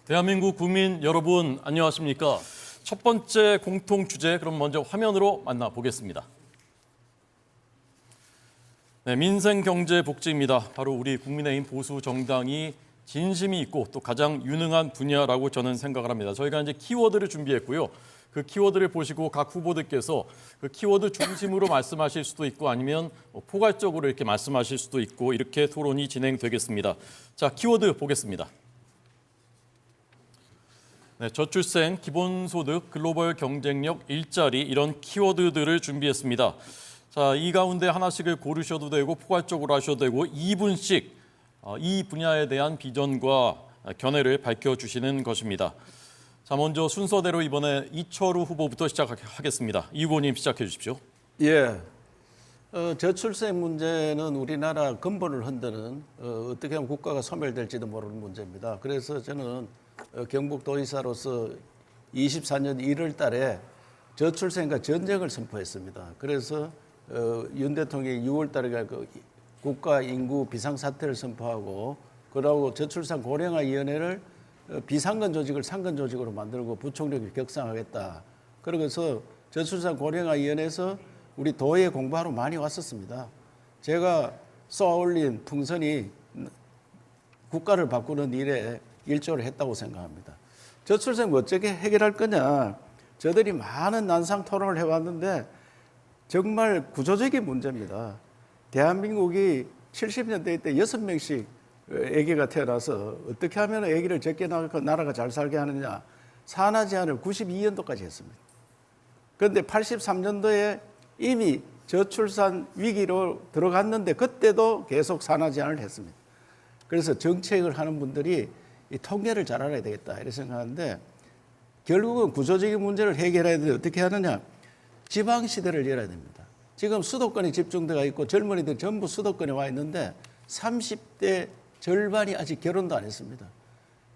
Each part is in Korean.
대한민국 국민 여러분 안녕하십니까? 첫 번째 공통 주제 그럼 먼저 화면으로 만나보겠습니다. 네, 민생, 경제, 복지입니다. 바로 우리 국민의힘 보수 정당이 진심이 있고 또 가장 유능한 분야라고 저는 생각을 합니다. 저희가 이제 키워드를 준비했고요. 그 키워드를 보시고 각 후보들께서 그 키워드 중심으로 말씀하실 수도 있고 아니면 포괄적으로 이렇게 말씀하실 수도 있고 이렇게 토론이 진행되겠습니다. 자, 키워드 보겠습니다. 네, 저출생, 기본소득, 글로벌 경쟁력, 일자리 이런 키워드들을 준비했습니다. 자, 이 가운데 하나씩을 고르셔도 되고 포괄적으로 하셔도 되고 2분씩 이 분야에 대한 비전과 견해를 밝혀주시는 것입니다. 자, 먼저 순서대로 이번에 이철우 후보부터 시작하겠습니다. 이 후보님 시작해 주십시오. 예. 저출생 문제는 우리나라 근본을 흔드는 어떻게 하면 국가가 소멸될지도 모르는 문제입니다. 그래서 저는 경북도의사로서 24년 1월 달에 저출생과 전쟁을 선포했습니다. 그래서 윤 대통령이 6월 달에 그 국가 인구 비상사태를 선포하고 그러고 저출산 고령화위원회를 비상근 조직을 상근 조직으로 만들고 부총력을 격상하겠다. 그러고서 저출산 고령화위원회에서 우리 도에 공부하러 많이 왔었습니다. 제가 쏘아올린 풍선이 국가를 바꾸는 일에 일조를 했다고 생각합니다. 저출생 어떻게 해결할 거냐. 저들이 많은 난상 토론을 해왔는데 정말 구조적인 문제입니다. 대한민국이 70년대 때 6명씩 아기가 태어나서 어떻게 하면 아기를 적게 낳고 나라가 잘 살게 하느냐. 산하 제한을 92년도까지 했습니다. 그런데 83년도에 이미 저출산 위기로 들어갔는데 그때도 계속 산하 제한을 했습니다. 그래서 정책을 하는 분들이 이 통계를 잘 알아야 되겠다 이렇게 생각하는데 결국은 구조적인 문제를 해결해야 되는데 어떻게 하느냐. 지방시대를 열어야 됩니다. 지금 수도권에 집중되어 있고 젊은이들 전부 수도권에 와 있는데 30대 절반이 아직 결혼도 안 했습니다.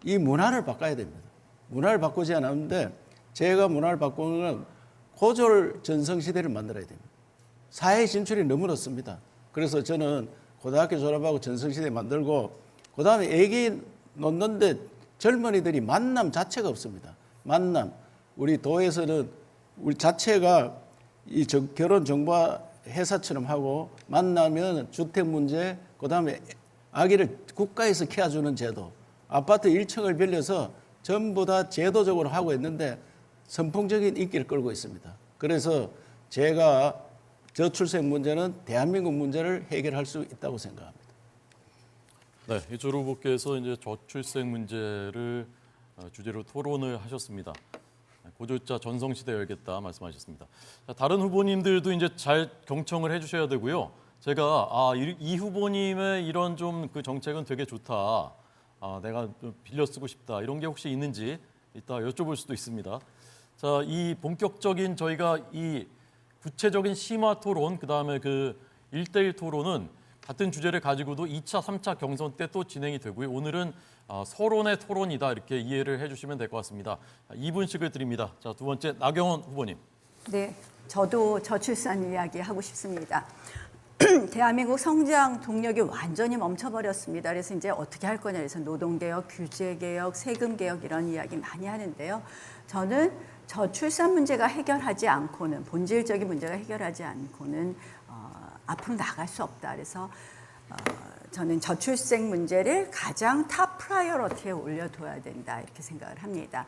이 문화를 바꿔야 됩니다. 문화를 바꾸지 않았는데 제가 문화를 바꾸는 건 고졸 전성시대를 만들어야 됩니다. 사회 진출이 너무 늦습니다. 그래서 저는 고등학교 졸업하고 전성시대 만들고 그다음에 애기 놓는데 젊은이들이 만남 자체가 없습니다. 만남. 우리 도에서는 우리 자체가 이 결혼 정보 회사처럼 하고 만나면 주택 문제, 그다음에 아기를 국가에서 키워주는 제도, 아파트 1층을 빌려서 전부 다 제도적으로 하고 있는데 선풍적인 인기를 끌고 있습니다. 그래서 제가 저출생 문제는 대한민국 문제를 해결할 수 있다고 생각합니다. 네, 이철우 후보께서 이제 저출생 문제를 주제로 토론을 하셨습니다. 고졸자 전성시대 열겠다 말씀하셨습니다. 자, 다른 후보님들도 이제 잘 경청을 해주셔야 되고요. 제가 이 후보님의 이런 좀 그 정책은 되게 좋다. 내가 좀 빌려 쓰고 싶다. 이런 게 혹시 있는지 이따 여쭤볼 수도 있습니다. 자, 이 본격적인 저희가 이 구체적인 심화 토론, 그다음에 그 1대1 토론은 같은 주제를 가지고도 2차, 3차 경선 때 또 진행이 되고요. 오늘은 서론의 토론이다 이렇게 이해를 해주시면 될 것 같습니다. 2분씩을 드립니다. 자, 두 번째 나경원 후보님. 네, 저도 저출산 이야기 하고 싶습니다. 대한민국 성장 동력이 완전히 멈춰버렸습니다. 그래서 이제 어떻게 할 거냐 해서 노동개혁, 규제개혁, 세금개혁 이런 이야기 많이 하는데요. 저는 저출산 문제가 해결하지 않고는 본질적인 문제가 해결하지 않고는 앞으로 나갈 수 없다. 그래서 저는 저출생 문제를 가장 탑 프라이어리티에 올려둬야 된다 이렇게 생각을 합니다.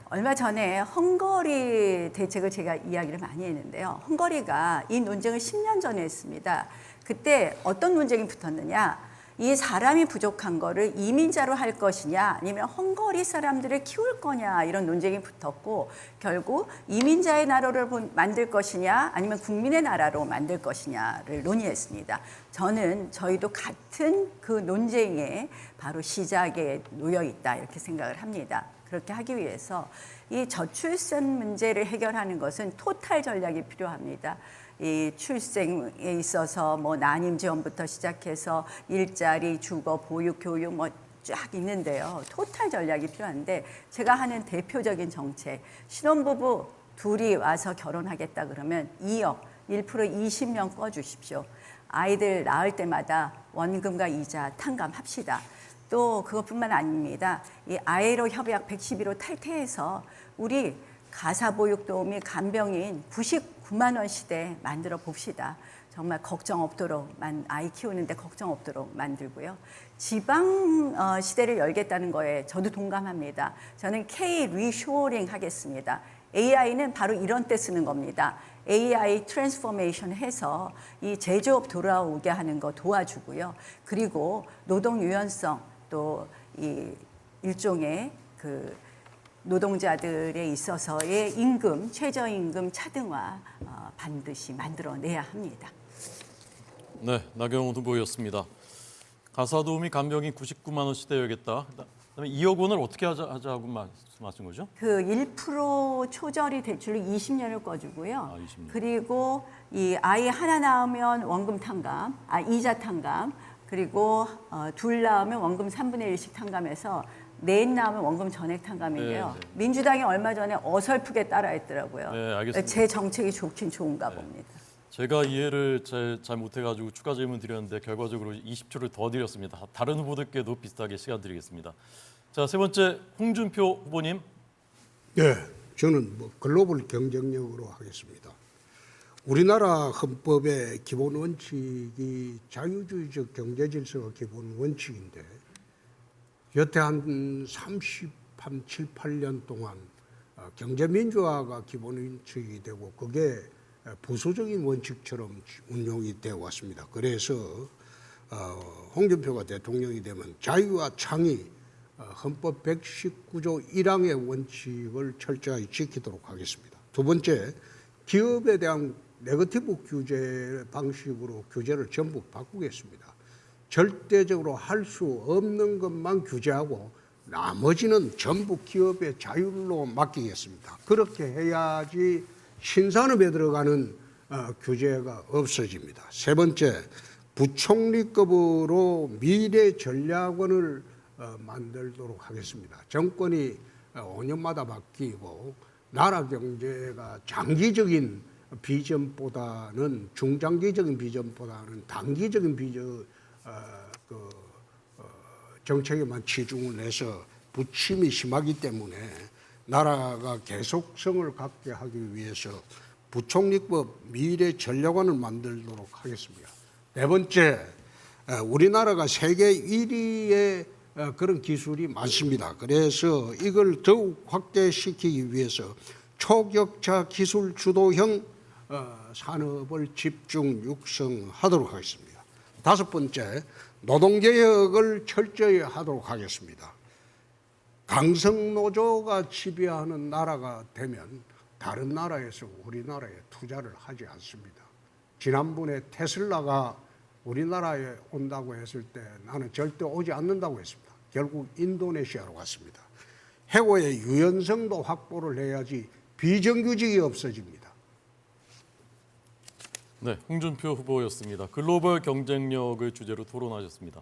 얼마 전에 헝거리 대책을 제가 이야기를 많이 했는데요. 헝거리가 이 논쟁을 10년 전에 했습니다. 그때 어떤 논쟁이 붙었느냐. 이 사람이 부족한 거를 이민자로 할 것이냐 아니면 헝거리 사람들을 키울 거냐 이런 논쟁이 붙었고 결국 이민자의 나라를 만들 것이냐 아니면 국민의 나라로 만들 것이냐를 논의했습니다. 저희도 같은 그 논쟁에 바로 시작에 놓여 있다 이렇게 생각을 합니다. 그렇게 하기 위해서 이 저출산 문제를 해결하는 것은 토탈 전략이 필요합니다. 이 출생에 있어서 뭐 난임 지원부터 시작해서 일자리, 주거, 보육, 교육 뭐 쫙 있는데요. 토탈 전략이 필요한데 제가 하는 대표적인 정책, 신혼부부 둘이 와서 결혼하겠다 그러면 2억, 1% 20명 꿔주십시오. 아이들 낳을 때마다 원금과 이자 탕감합시다. 또 그것뿐만 아닙니다. 이 아에로 협약 112로 탈퇴해서 우리 가사보육도우미 간병인 99만 원 시대 만들어 봅시다. 정말 걱정 없도록 아이 키우는데 걱정 없도록 만들고요. 지방 시대를 열겠다는 거에 저도 동감합니다. 저는 K 리쇼어링 하겠습니다. AI는 바로 이런 때 쓰는 겁니다. AI 트랜스포메이션 해서 이 제조업 돌아오게 하는 거 도와주고요. 그리고 노동 유연성 또 이 일종의 그 노동자들에 있어서의 임금, 최저임금 차등화 반드시 만들어내야 합니다. 네, 나경원 후보였습니다. 가사도우미 간병인 99만 원 시대 열겠다. 그다음에 2억 원을 어떻게 하자고 말씀하신 거죠? 그 1% 초저리 대출로 20년을 꺼주고요. 20년. 그리고 이 아이 하나 낳으면 원금 탕감, 이자 탕감, 그리고 둘 낳으면 원금 3분의 1씩 탕감해서 넷 낳으면 원금 전액 탕감인데요. 네, 네. 민주당이 얼마 전에 어설프게 따라했더라고요. 네, 알겠습니다. 제 정책이 좋긴 좋은가 봅니다. 제가 이해를 잘 못해가지고 추가 질문 드렸는데 결과적으로 20초를 더 드렸습니다. 다른 후보들께도 비슷하게 시간 드리겠습니다. 자, 세 번째 홍준표 후보님. 네, 저는 글로벌 경쟁력으로 하겠습니다. 우리나라 헌법의 기본 원칙이 자유주의적 경제 질서가 기본 원칙인데 여태 한 7, 8년 동안 경제 민주화가 기본 원칙이 되고 그게 부수적인 원칙처럼 운용이 되어 왔습니다. 그래서 홍준표가 대통령이 되면 자유와 창의 헌법 119조 1항의 원칙을 철저히 지키도록 하겠습니다. 두 번째, 기업에 대한 네거티브 규제 방식으로 규제를 전부 바꾸겠습니다. 절대적으로 할 수 없는 것만 규제하고 나머지는 전부 기업의 자율로 맡기겠습니다. 그렇게 해야지 신산업에 들어가는 규제가 없어집니다. 세 번째, 부총리급으로 미래전략원을 만들도록 하겠습니다. 정권이 5년마다 바뀌고 나라 경제가 장기적인 비전보다는 중장기적인 비전보다는 단기적인 정책에만 치중을 해서 부침이 심하기 때문에 나라가 계속성을 갖게 하기 위해서 부총리법 미래전략원을 만들도록 하겠습니다. 네 번째, 우리나라가 세계 1위의 그런 기술이 많습니다. 그래서 이걸 더욱 확대시키기 위해서 초격차 기술 주도형 산업을 집중 육성하도록 하겠습니다. 다섯 번째, 노동개혁을 철저히 하도록 하겠습니다. 강성노조가 지배하는 나라가 되면 다른 나라에서 우리나라에 투자를 하지 않습니다. 지난번에 테슬라가 우리나라에 온다고 했을 때 나는 절대 오지 않는다고 했습니다. 결국 인도네시아로 갔습니다. 해고의 유연성도 확보를 해야지 비정규직이 없어집니다. 네, 홍준표 후보였습니다. 글로벌 경쟁력을 주제로 토론하셨습니다.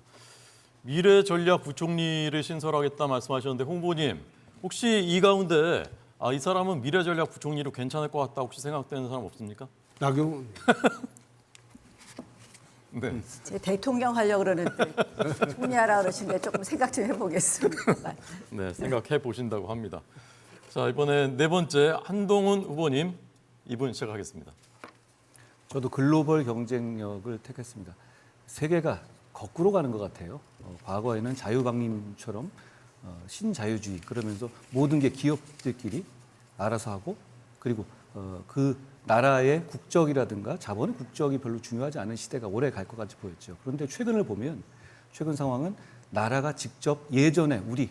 미래 전략 부총리를 신설하겠다 말씀하셨는데 홍 후보님 혹시 이 가운데 이 사람은 미래 전략 부총리로 괜찮을 것 같다 혹시 생각되는 사람 없습니까? 나경원. 네. 제 대통령 하려고 그러는데 총리하라 그러시는데 조금 생각 좀 해보겠습니다. 네, 생각해 보신다고 합니다. 자, 이번에 네 번째 한동훈 후보님 이분 시작하겠습니다. 저도 글로벌 경쟁력을 택했습니다. 세계가 거꾸로 가는 것 같아요. 과거에는 자유방임처럼 신자유주의 그러면서 모든 게 기업들끼리 알아서 하고 그리고 그 나라의 국적이라든가 자본의 국적이 별로 중요하지 않은 시대가 오래 갈 것 같이 보였죠. 그런데 최근을 보면 최근 상황은 나라가 직접 예전에 우리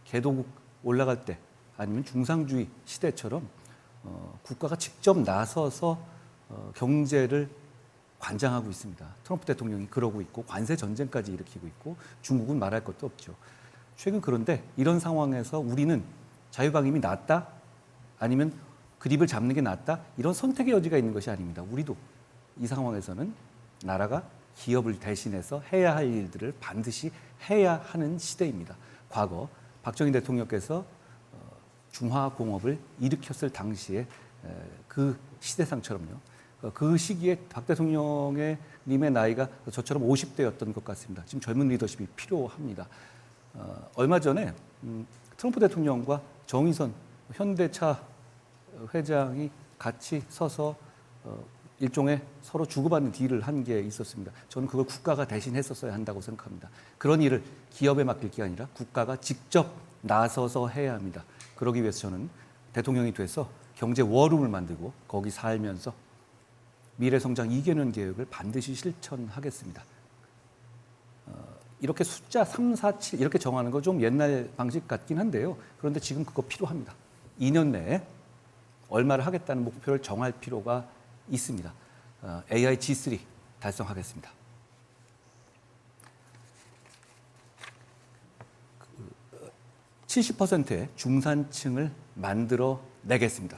개도국 올라갈 때 아니면 중상주의 시대처럼 국가가 직접 나서서 경제를 관장하고 있습니다. 트럼프 대통령이 그러고 있고 관세 전쟁까지 일으키고 있고 중국은 말할 것도 없죠. 최근 그런데 이런 상황에서 우리는 자유방임이 낫다 아니면 그립을 잡는 게 낫다 이런 선택의 여지가 있는 것이 아닙니다. 우리도 이 상황에서는 나라가 기업을 대신해서 해야 할 일들을 반드시 해야 하는 시대입니다. 과거 박정희 대통령께서 중화공업을 일으켰을 당시에 그 시대상처럼요. 그 시기에 박 대통령의 님의 나이가 저처럼 50대였던 것 같습니다. 지금 젊은 리더십이 필요합니다. 얼마 전에 트럼프 대통령과 정의선 현대차 회장이 같이 서서 일종의 서로 주고받는 딜을 한 게 있었습니다. 저는 그걸 국가가 대신 했었어야 한다고 생각합니다. 그런 일을 기업에 맡길 게 아니라 국가가 직접 나서서 해야 합니다. 그러기 위해서 저는 대통령이 돼서 경제 워룸을 만들고 거기 살면서 미래성장 2개년 계획을 반드시 실천하겠습니다. 이렇게 숫자 3, 4, 7 이렇게 정하는 거 좀 옛날 방식 같긴 한데요. 그런데 지금 그거 필요합니다. 2년 내에 얼마를 하겠다는 목표를 정할 필요가 있습니다. AI G3 달성하겠습니다. 70%의 중산층을 만들어 내겠습니다.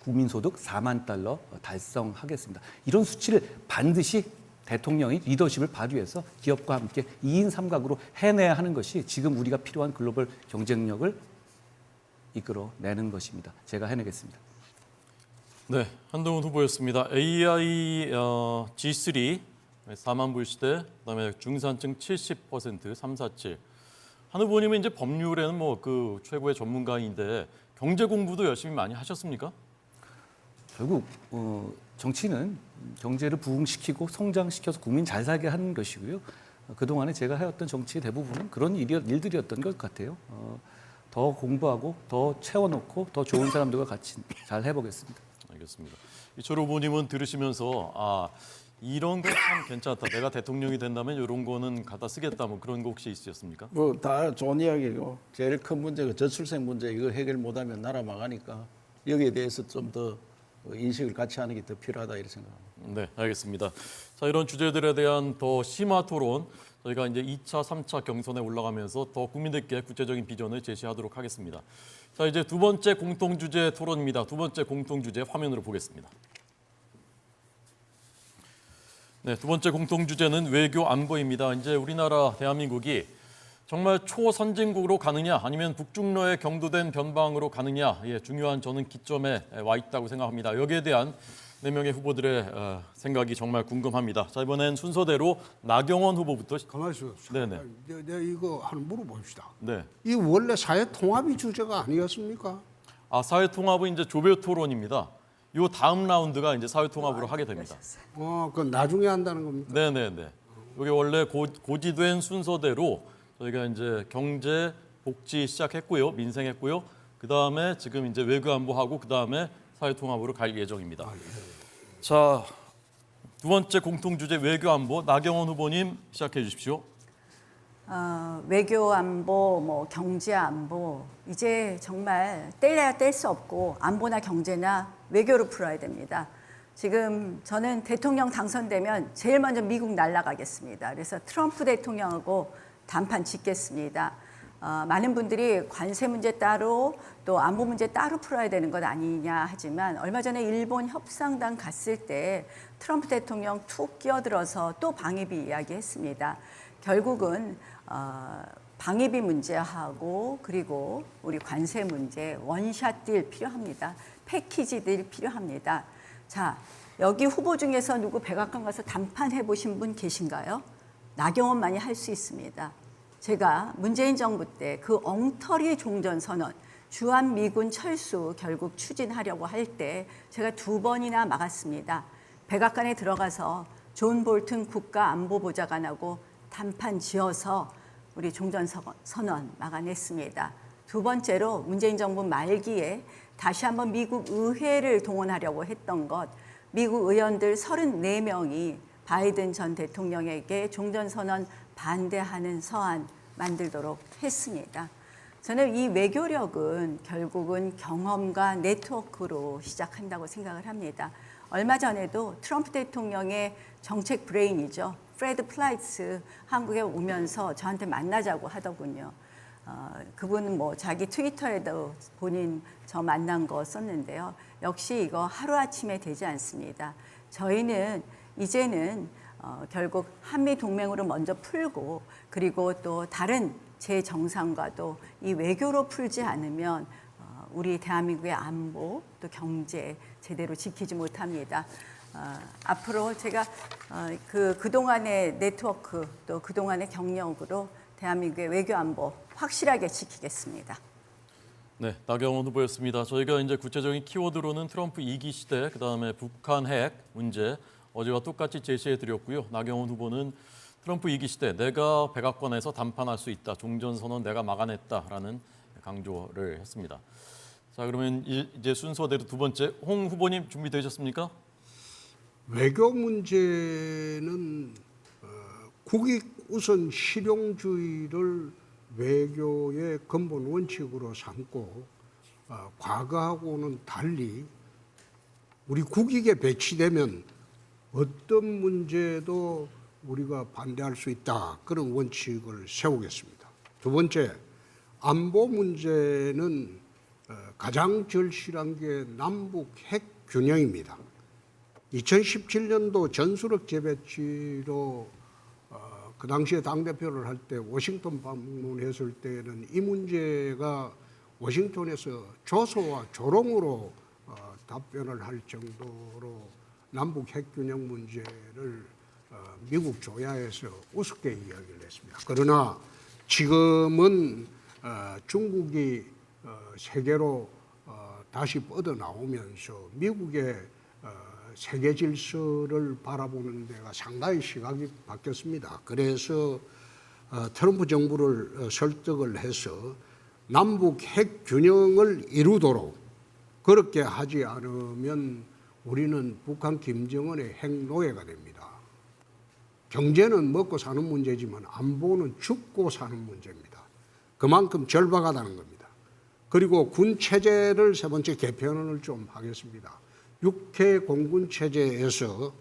국민소득 4만 달러 달성하겠습니다. 이런 수치를 반드시 대통령이 리더십을 발휘해서 기업과 함께 2인 3각으로 해내야 하는 것이 지금 우리가 필요한 글로벌 경쟁력을 이끌어내는 것입니다. 제가 해내겠습니다. 네, 한동훈 후보였습니다. AI G3 4만 불 시대, 그다음에 중산층 70% 347. 한 후보님은 이제 법률에는 뭐 그 최고의 전문가인데 경제 공부도 열심히 많이 하셨습니까? 결국 정치는 경제를 부흥시키고 성장시켜서 국민 잘 살게 하는 것이고요. 그동안에 제가 해왔던 정치의 대부분은 그런 일들이었던 것 같아요. 더 공부하고 더 채워놓고 더 좋은 사람들과 같이 잘 해보겠습니다. 알겠습니다. 이철 후보님은 들으시면서 이런 거 참 괜찮다. 내가 대통령이 된다면 이런 거는 갖다 쓰겠다. 뭐 그런 거 혹시 있으셨습니까? 뭐 다 좋은 이야기고 제일 큰 문제가 저출생 문제 이거 해결 못하면 나라 망하니까 여기에 대해서 좀 더 인식을 같이 하는 게 더 필요하다 이렇게 생각합니다. 네, 알겠습니다. 자, 이런 주제들에 대한 더 심화 토론 저희가 이제 2차, 3차 경선에 올라가면서 더 국민들께 구체적인 비전을 제시하도록 하겠습니다. 자, 이제 두 번째 공통 주제 토론입니다. 두 번째 공통 주제 화면으로 보겠습니다. 네, 두 번째 공통 주제는 외교 안보입니다. 이제 우리나라 대한민국이 정말 초선진국으로 가느냐 아니면 북중러에 경도된 변방으로 가느냐 중요한 저는 기점에 와 있다고 생각합니다. 여기에 대한 4명의 후보들의 생각이 정말 궁금합니다. 자, 이번엔 순서대로 나경원 후보부터. 가만히 있어. 네네. 내가 이거 하나 물어봅시다. 네. 이 원래 사회 통합이 주제가 아니었습니까? 사회통합은 이제 조별 토론입니다. 요 다음 라운드가 이제 사회통합으로 하게 됩니다. 그 나중에 한다는 겁니까? 네네네. 이게 원래 고지된 순서대로 저희가 이제 경제, 복지 시작했고요, 민생했고요. 그 다음에 지금 이제 외교안보하고 그 다음에 사회통합으로 갈 예정입니다. 자, 두 번째 공통 주제 외교안보 나경원 후보님 시작해 주십시오. 외교 안보, 뭐 경제 안보 이제 정말 뗄래야 뗄 수 없고 안보나 경제나 외교로 풀어야 됩니다. 지금 저는 대통령 당선되면 제일 먼저 미국 날아가겠습니다. 그래서 트럼프 대통령하고 단판 짓겠습니다. 많은 분들이 관세 문제 따로 또 안보 문제 따로 풀어야 되는 것 아니냐 하지만 얼마 전에 일본 협상단 갔을 때 트럼프 대통령 툭 끼어들어서 또 방위비 이야기했습니다. 결국은 방위비 문제하고 그리고 우리 관세 문제 원샷 딜 필요합니다. 패키지 딜 필요합니다. 자, 여기 후보 중에서 누구 백악관 가서 단판 해보신 분 계신가요? 나경원만이 할 수 있습니다. 제가 문재인 정부 때 그 엉터리 종전선언, 주한미군 철수 결국 추진하려고 할 때 제가 2번이나 막았습니다. 백악관에 들어가서 존 볼튼 국가안보보좌관하고 단판 지어서 우리 종전선언 막아냈습니다. 두 번째로 문재인 정부 말기에 다시 한번 미국 의회를 동원하려고 했던 것, 미국 의원들 34명이 바이든 전 대통령에게 종전선언 반대하는 서한 만들도록 했습니다. 저는 이 외교력은 결국은 경험과 네트워크로 시작한다고 생각을 합니다. 얼마 전에도 트럼프 대통령의 정책 브레인이죠. 프레드 플라이츠 한국에 오면서 저한테 만나자고 하더군요. 그분은 뭐 자기 트위터에도 본인 저 만난 거 썼는데요. 역시 이거 하루아침에 되지 않습니다. 저희는 이제는 결국 한미 동맹으로 먼저 풀고 그리고 또 다른 제정상과도 이 외교로 풀지 않으면 우리 대한민국의 안보 또 경제 제대로 지키지 못합니다. 앞으로 제가 그동안의 네트워크 또 그동안의 경력으로 대한민국의 외교 안보 확실하게 지키겠습니다. 네, 나경원 후보였습니다. 저희가 이제 구체적인 키워드로는 트럼프 2기 시대, 그다음에 북한 핵 문제 어제와 똑같이 제시해 드렸고요. 나경원 후보는 트럼프 2기 시대 내가 백악관에서 담판할 수 있다. 종전선언 내가 막아냈다라는 강조를 했습니다. 자, 그러면 이제 순서대로 두 번째 홍 후보님 준비되셨습니까? 외교 문제는 국익 우선 실용주의를 외교의 근본 원칙으로 삼고 과거하고는 달리 우리 국익에 배치되면 어떤 문제도 우리가 반대할 수 있다. 그런 원칙을 세우겠습니다. 두 번째, 안보 문제는 가장 절실한 게 남북 핵 균형입니다. 2017년도 전술핵 재배치로 그 당시에 당대표를 할 때 워싱턴 방문했을 때는 이 문제가 워싱턴에서 조소와 조롱으로 답변을 할 정도로 남북 핵균형 문제를 미국 조야에서 우습게 이야기를 했습니다. 그러나 지금은 중국이 세계로 다시 뻗어나오면서 미국의 세계 질서를 바라보는 데가 상당히 시각이 바뀌었습니다. 그래서 트럼프 정부를 설득을 해서 남북 핵 균형을 이루도록 그렇게 하지 않으면 우리는 북한 김정은의 핵 노예가 됩니다. 경제는 먹고 사는 문제지만 안보는 죽고 사는 문제입니다. 그만큼 절박하다는 겁니다. 그리고 군 체제를 세 번째 개편을 좀 하겠습니다. 육해 공군 체제에서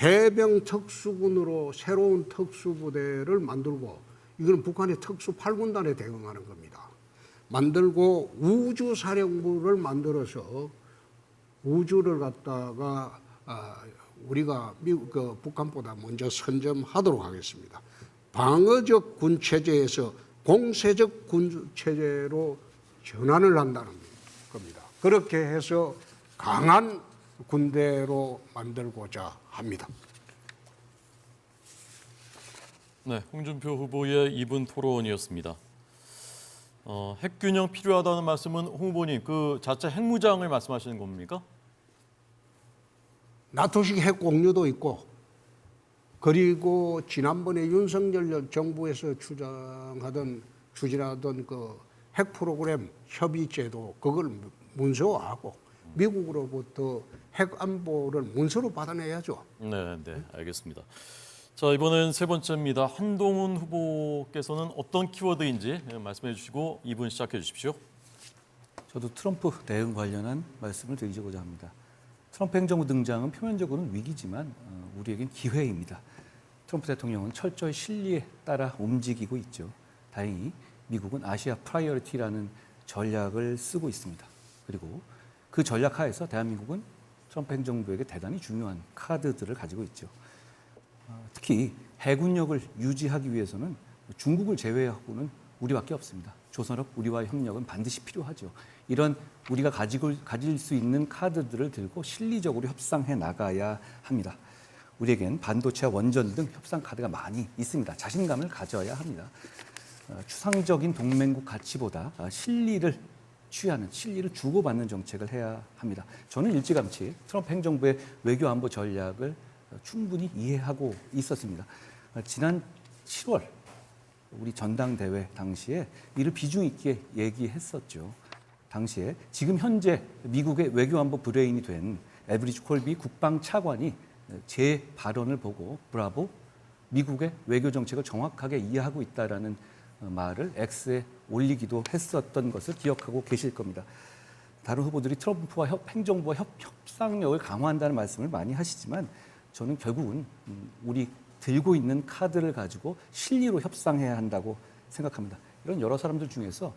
해병 특수군으로 새로운 특수부대를 만들고 이거는 북한의 특수 8군단에 대응하는 겁니다. 만들고 우주사령부를 만들어서 우주를 갖다가 우리가 북한보다 먼저 선점하도록 하겠습니다. 방어적 군 체제에서 공세적 군 체제로 전환을 한다는 겁니다. 그렇게 해서 강한 군대로 만들고자 합니다. 네, 홍준표 후보의 2분 토론이었습니다. 핵균형 필요하다는 말씀은 홍 후보님 그 자체 핵무장을 말씀하시는 겁니까? 나토식 핵 공유도 있고 그리고 지난번에 윤석열 정부에서 추진하던 그 핵 프로그램 협의제도 그걸 문서화하고 미국으로부터 핵 안보를 문서로 받아내야죠. 네, 알겠습니다. 자, 이번엔 세 번째입니다. 한동훈 후보께서는 어떤 키워드인지 말씀해 주시고 2분 시작해 주십시오. 저도 트럼프 대응 관련한 말씀을 드리고자 합니다. 트럼프 행정부 등장은 표면적으로는 위기지만 우리에겐 기회입니다. 트럼프 대통령은 철저히 실리에 따라 움직이고 있죠. 다행히 미국은 아시아 프라이어리티라는 전략을 쓰고 있습니다. 그리고 그 전략 하에서 대한민국은 트럼프 행정부에게 대단히 중요한 카드들을 가지고 있죠. 특히 해군력을 유지하기 위해서는 중국을 제외하고는 우리밖에 없습니다. 조선업 우리와의 협력은 반드시 필요하죠. 이런 우리가 가질 수 있는 카드들을 들고 실리적으로 협상해 나가야 합니다. 우리에겐 반도체와 원전 등 협상 카드가 많이 있습니다. 자신감을 가져야 합니다. 추상적인 동맹국 가치보다 실리를 취하는, 실리를 주고받는 정책을 해야 합니다. 저는 일찌감치 트럼프 행정부의 외교 안보 전략을 충분히 이해하고 있었습니다. 지난 7월 우리 전당대회 당시에 이를 비중 있게 얘기했었죠. 당시에 지금 현재 미국의 외교안보 브레인이 된 에브리지 콜비 국방차관이 제 발언을 보고 브라보, 미국의 외교 정책을 정확하게 이해하고 있다라는 말을 X에 올리기도 했었던 것을 기억하고 계실 겁니다. 다른 후보들이 트럼프와 행정부와 협상력을 강화한다는 말씀을 많이 하시지만 저는 결국은 우리 들고 있는 카드를 가지고 실리로 협상해야 한다고 생각합니다. 이런 여러 사람들 중에서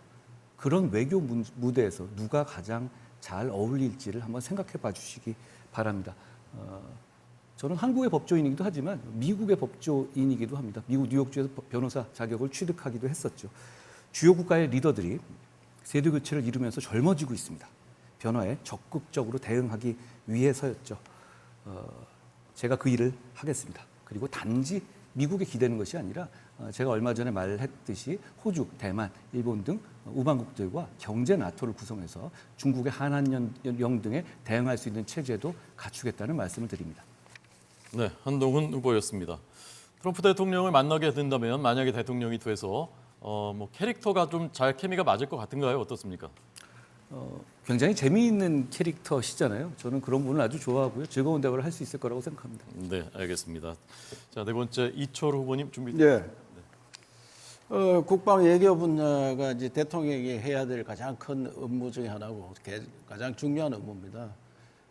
그런 외교 무대에서 누가 가장 잘 어울릴지를 한번 생각해 봐 주시기 바랍니다. 저는 한국의 법조인이기도 하지만 미국의 법조인이기도 합니다. 미국 뉴욕주에서 변호사 자격을 취득하기도 했었죠. 주요 국가의 리더들이 세대 교체를 이루면서 젊어지고 있습니다. 변화에 적극적으로 대응하기 위해서였죠. 제가 그 일을 하겠습니다. 그리고 단지 미국에 기대는 것이 아니라 제가 얼마 전에 말했듯이 호주, 대만, 일본 등 우방국들과 경제 나토를 구성해서 중국의 한한령 등에 대응할 수 있는 체제도 갖추겠다는 말씀을 드립니다. 네, 한동훈 후보였습니다. 트럼프 대통령을 만나게 된다면 만약에 대통령이 돼서 뭐 캐릭터가 좀 잘 케미가 맞을 것 같은가요? 어떻습니까? 굉장히 재미있는 캐릭터시잖아요. 저는 그런 부분을 아주 좋아하고요. 즐거운 대화를 할 수 있을 거라고 생각합니다. 네, 알겠습니다. 자, 네 번째 이철 후보님 준비. 네. 국방 외교 분야가 이제 대통령이 해야 될 가장 큰 업무 중에 하나고 가장 중요한 업무입니다.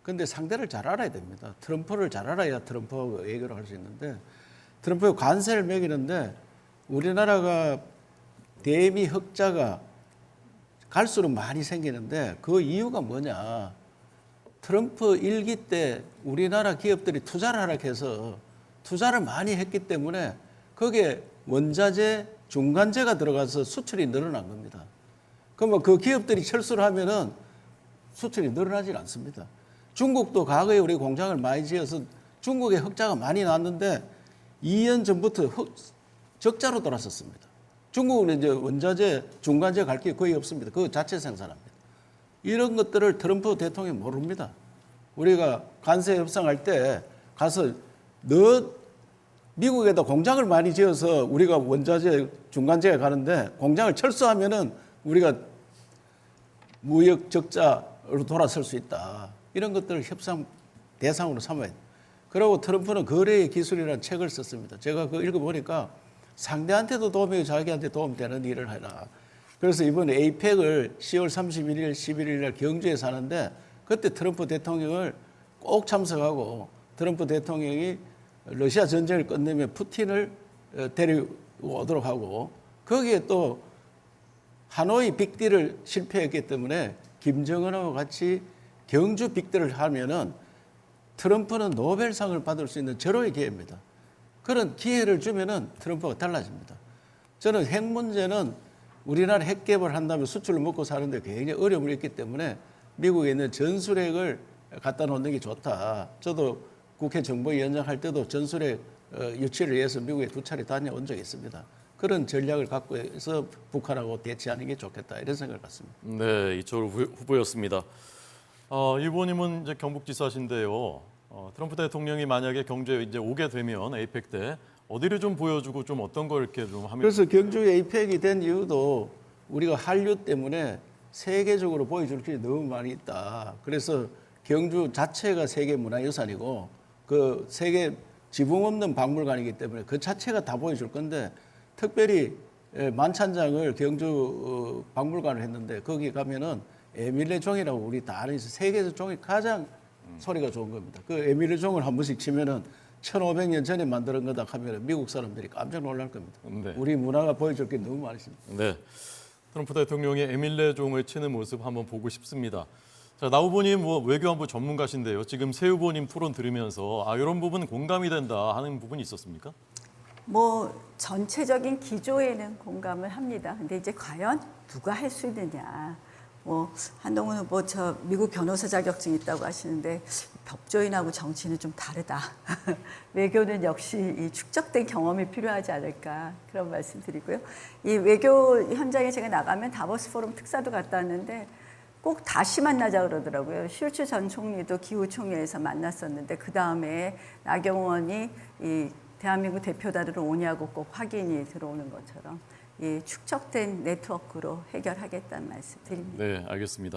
그런데 상대를 잘 알아야 됩니다. 트럼프를 잘 알아야 트럼프하고 외교를 할 수 있는데 트럼프의 관세를 매기는데 우리나라가 대미 흑자가 갈수록 많이 생기는데 그 이유가 뭐냐. 트럼프 일기 때 우리나라 기업들이 투자를 하락해서 투자를 많이 했기 때문에 거기에 원자재, 중간재가 들어가서 수출이 늘어난 겁니다. 그러면 그 기업들이 철수를 하면은 수출이 늘어나질 않습니다. 중국도 과거에 우리 공장을 많이 지어서 중국에 흑자가 많이 났는데 2년 전부터 적자로 돌아섰습니다. 중국은 이제 원자재, 중간재 갈 게 거의 없습니다. 그거 자체 생산합니다. 이런 것들을 트럼프 대통령이 모릅니다. 우리가 관세 협상할 때 가서 너 미국에다 공장을 많이 지어서 우리가 원자재, 중간재에 가는데 공장을 철수하면은 우리가 무역 적자로 돌아설 수 있다. 이런 것들을 협상 대상으로 삼아야 돼요. 그리고 트럼프는 거래의 기술이라는 책을 썼습니다. 제가 그거 읽어보니까 상대한테도 도움이 되고 자기한테 도움되는 일을 해라. 그래서 이번에 에이펙을 10월 31일, 11일 날 경주에서 하는데 그때 트럼프 대통령을 꼭 참석하고 트럼프 대통령이 러시아 전쟁을 끝내면 푸틴을 데려오도록 하고 거기에 또 하노이 빅딜을 실패했기 때문에 김정은하고 같이 경주 빅딜을 하면은 트럼프는 노벨상을 받을 수 있는 절호의 기회입니다. 그런 기회를 주면은 트럼프가 달라집니다. 저는 핵 문제는 우리나라 핵 개발한다면 수출을 먹고 사는데 굉장히 어려움이 있기 때문에 미국에 있는 전술핵을 갖다 놓는 게 좋다. 저도 국회 정보위원장 할 때도 전술핵 유치를 위해서 미국에 2차례 다녀온 적이 있습니다. 그런 전략을 갖고 해서 북한하고 대치하는 게 좋겠다 이런 생각을 갖습니다. 네, 이철 후보였습니다. 이분님은 이제 경북지사신데요. 트럼프 대통령이 만약에 경주에 이제 오게 되면 에이펙 때 어디를 좀 보여주고 좀 어떤 걸 이렇게 좀 하면 그래서 경주 에이펙이 된 이유도 우리가 한류 때문에 세계적으로 보여줄 게 너무 많이 있다. 그래서 경주 자체가 세계 문화유산이고 그 세계 지붕 없는 박물관이기 때문에 그 자체가 다 보여줄 건데 특별히 만찬장을 경주 박물관을 했는데 거기 가면은 에밀레 종이라고 우리 다 아는 세계에서 종이 가장 소리가 좋은 겁니다. 그 에밀레 종을 한 번씩 치면은 1500년 전에 만든 거다 하면 미국 사람들이 깜짝 놀랄 겁니다. 네. 우리 문화가 보여줄 게 너무 많이 있습니다. 네, 트럼프 대통령의 에밀레 종을 치는 모습 한번 보고 싶습니다. 자, 나 후보님 뭐 외교안보 전문가신데요. 지금 새 후보님 토론 들으면서 이런 부분 공감이 된다 하는 부분이 있었습니까? 뭐 전체적인 기조에는 공감을 합니다. 근데 이제 과연 누가 할 수 있느냐. 뭐 한동훈 후보 저 미국 변호사 자격증 있다고 하시는데 법조인하고 정치는 좀 다르다. 외교는 역시 이 축적된 경험이 필요하지 않을까 그런 말씀드리고요. 이 외교 현장에 제가 나가면 다보스 포럼 특사도 갔다 왔는데 꼭 다시 만나자 그러더라고요. 슐츠 전 총리도 기후 총회에서 만났었는데 그 다음에 나경원이 이 대한민국 대표단으로 오냐고 꼭 확인이 들어오는 것처럼 이 축적된 네트워크로 해결하겠다는 말씀 드립니다. 네, 알겠습니다.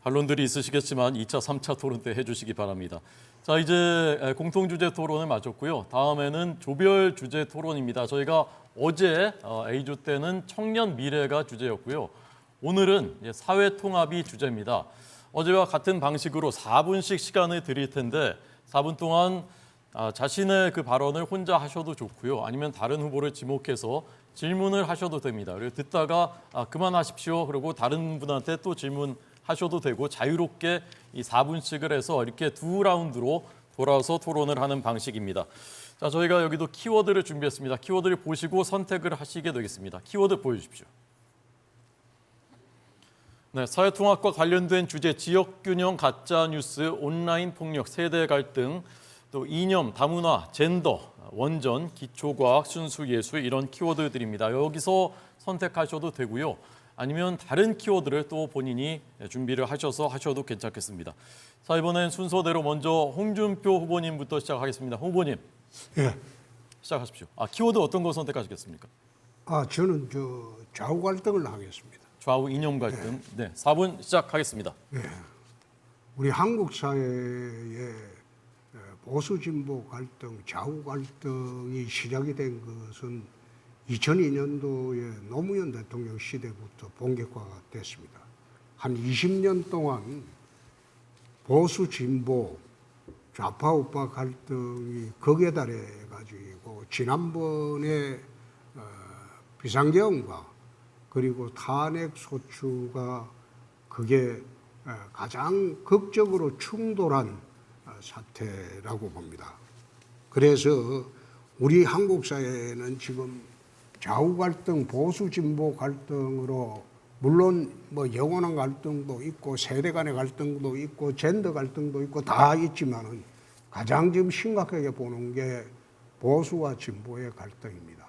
반론들이 있으시겠지만 2차, 3차 토론 때 해주시기 바랍니다. 자, 이제 공통주제 토론을 마쳤고요. 다음에는 조별 주제 토론입니다. 저희가 어제 A조 때는 청년 미래가 주제였고요. 오늘은 사회 통합이 주제입니다. 어제와 같은 방식으로 4분씩 시간을 드릴 텐데 4분 동안 자신의 그 발언을 혼자 하셔도 좋고요. 아니면 다른 후보를 지목해서 질문을 하셔도 됩니다. 그리고 듣다가 그만하십시오. 그리고 다른 분한테 또 질문하셔도 되고 자유롭게 이 4분씩을 해서 이렇게 두 라운드로 돌아서 토론을 하는 방식입니다. 자, 저희가 여기도 키워드를 준비했습니다. 키워드를 보시고 선택을 하시게 되겠습니다. 키워드 보여주십시오. 네, 사회통합과 관련된 주제 지역균형, 가짜뉴스, 온라인 폭력, 세대 갈등, 또 이념, 다문화, 젠더, 원전, 기초과학, 순수예술 이런 키워드들입니다. 여기서 선택하셔도 되고요. 아니면 다른 키워드를 또 본인이 준비를 하셔서 하셔도 괜찮겠습니다. 자, 이번엔 순서대로 먼저 홍준표 후보님부터 시작하겠습니다. 후보님 예. 시작하십시오. 키워드 어떤 거 선택하시겠습니까? 저는 좌우 갈등을 하겠습니다. 좌우 이념 갈등. 네, 4분 시작하겠습니다. 우리 한국 사회의 보수 진보 갈등, 좌우 갈등이 시작이 된 것은 2002년도에 노무현 대통령 시대부터 본격화가 됐습니다. 한 20년 동안 보수 진보 좌파 우파 갈등이 극에 달해 가지고 지난번에 비상계엄과 그리고 탄핵 소추가 그게 가장 극적으로 충돌한 사태라고 봅니다. 그래서 우리 한국 사회는 지금 좌우 갈등, 보수 진보 갈등으로 물론 뭐 영원한 갈등도 있고 세대 간의 갈등도 있고 젠더 갈등도 있고 다 있지만은 가장 지금 심각하게 보는 게 보수와 진보의 갈등입니다.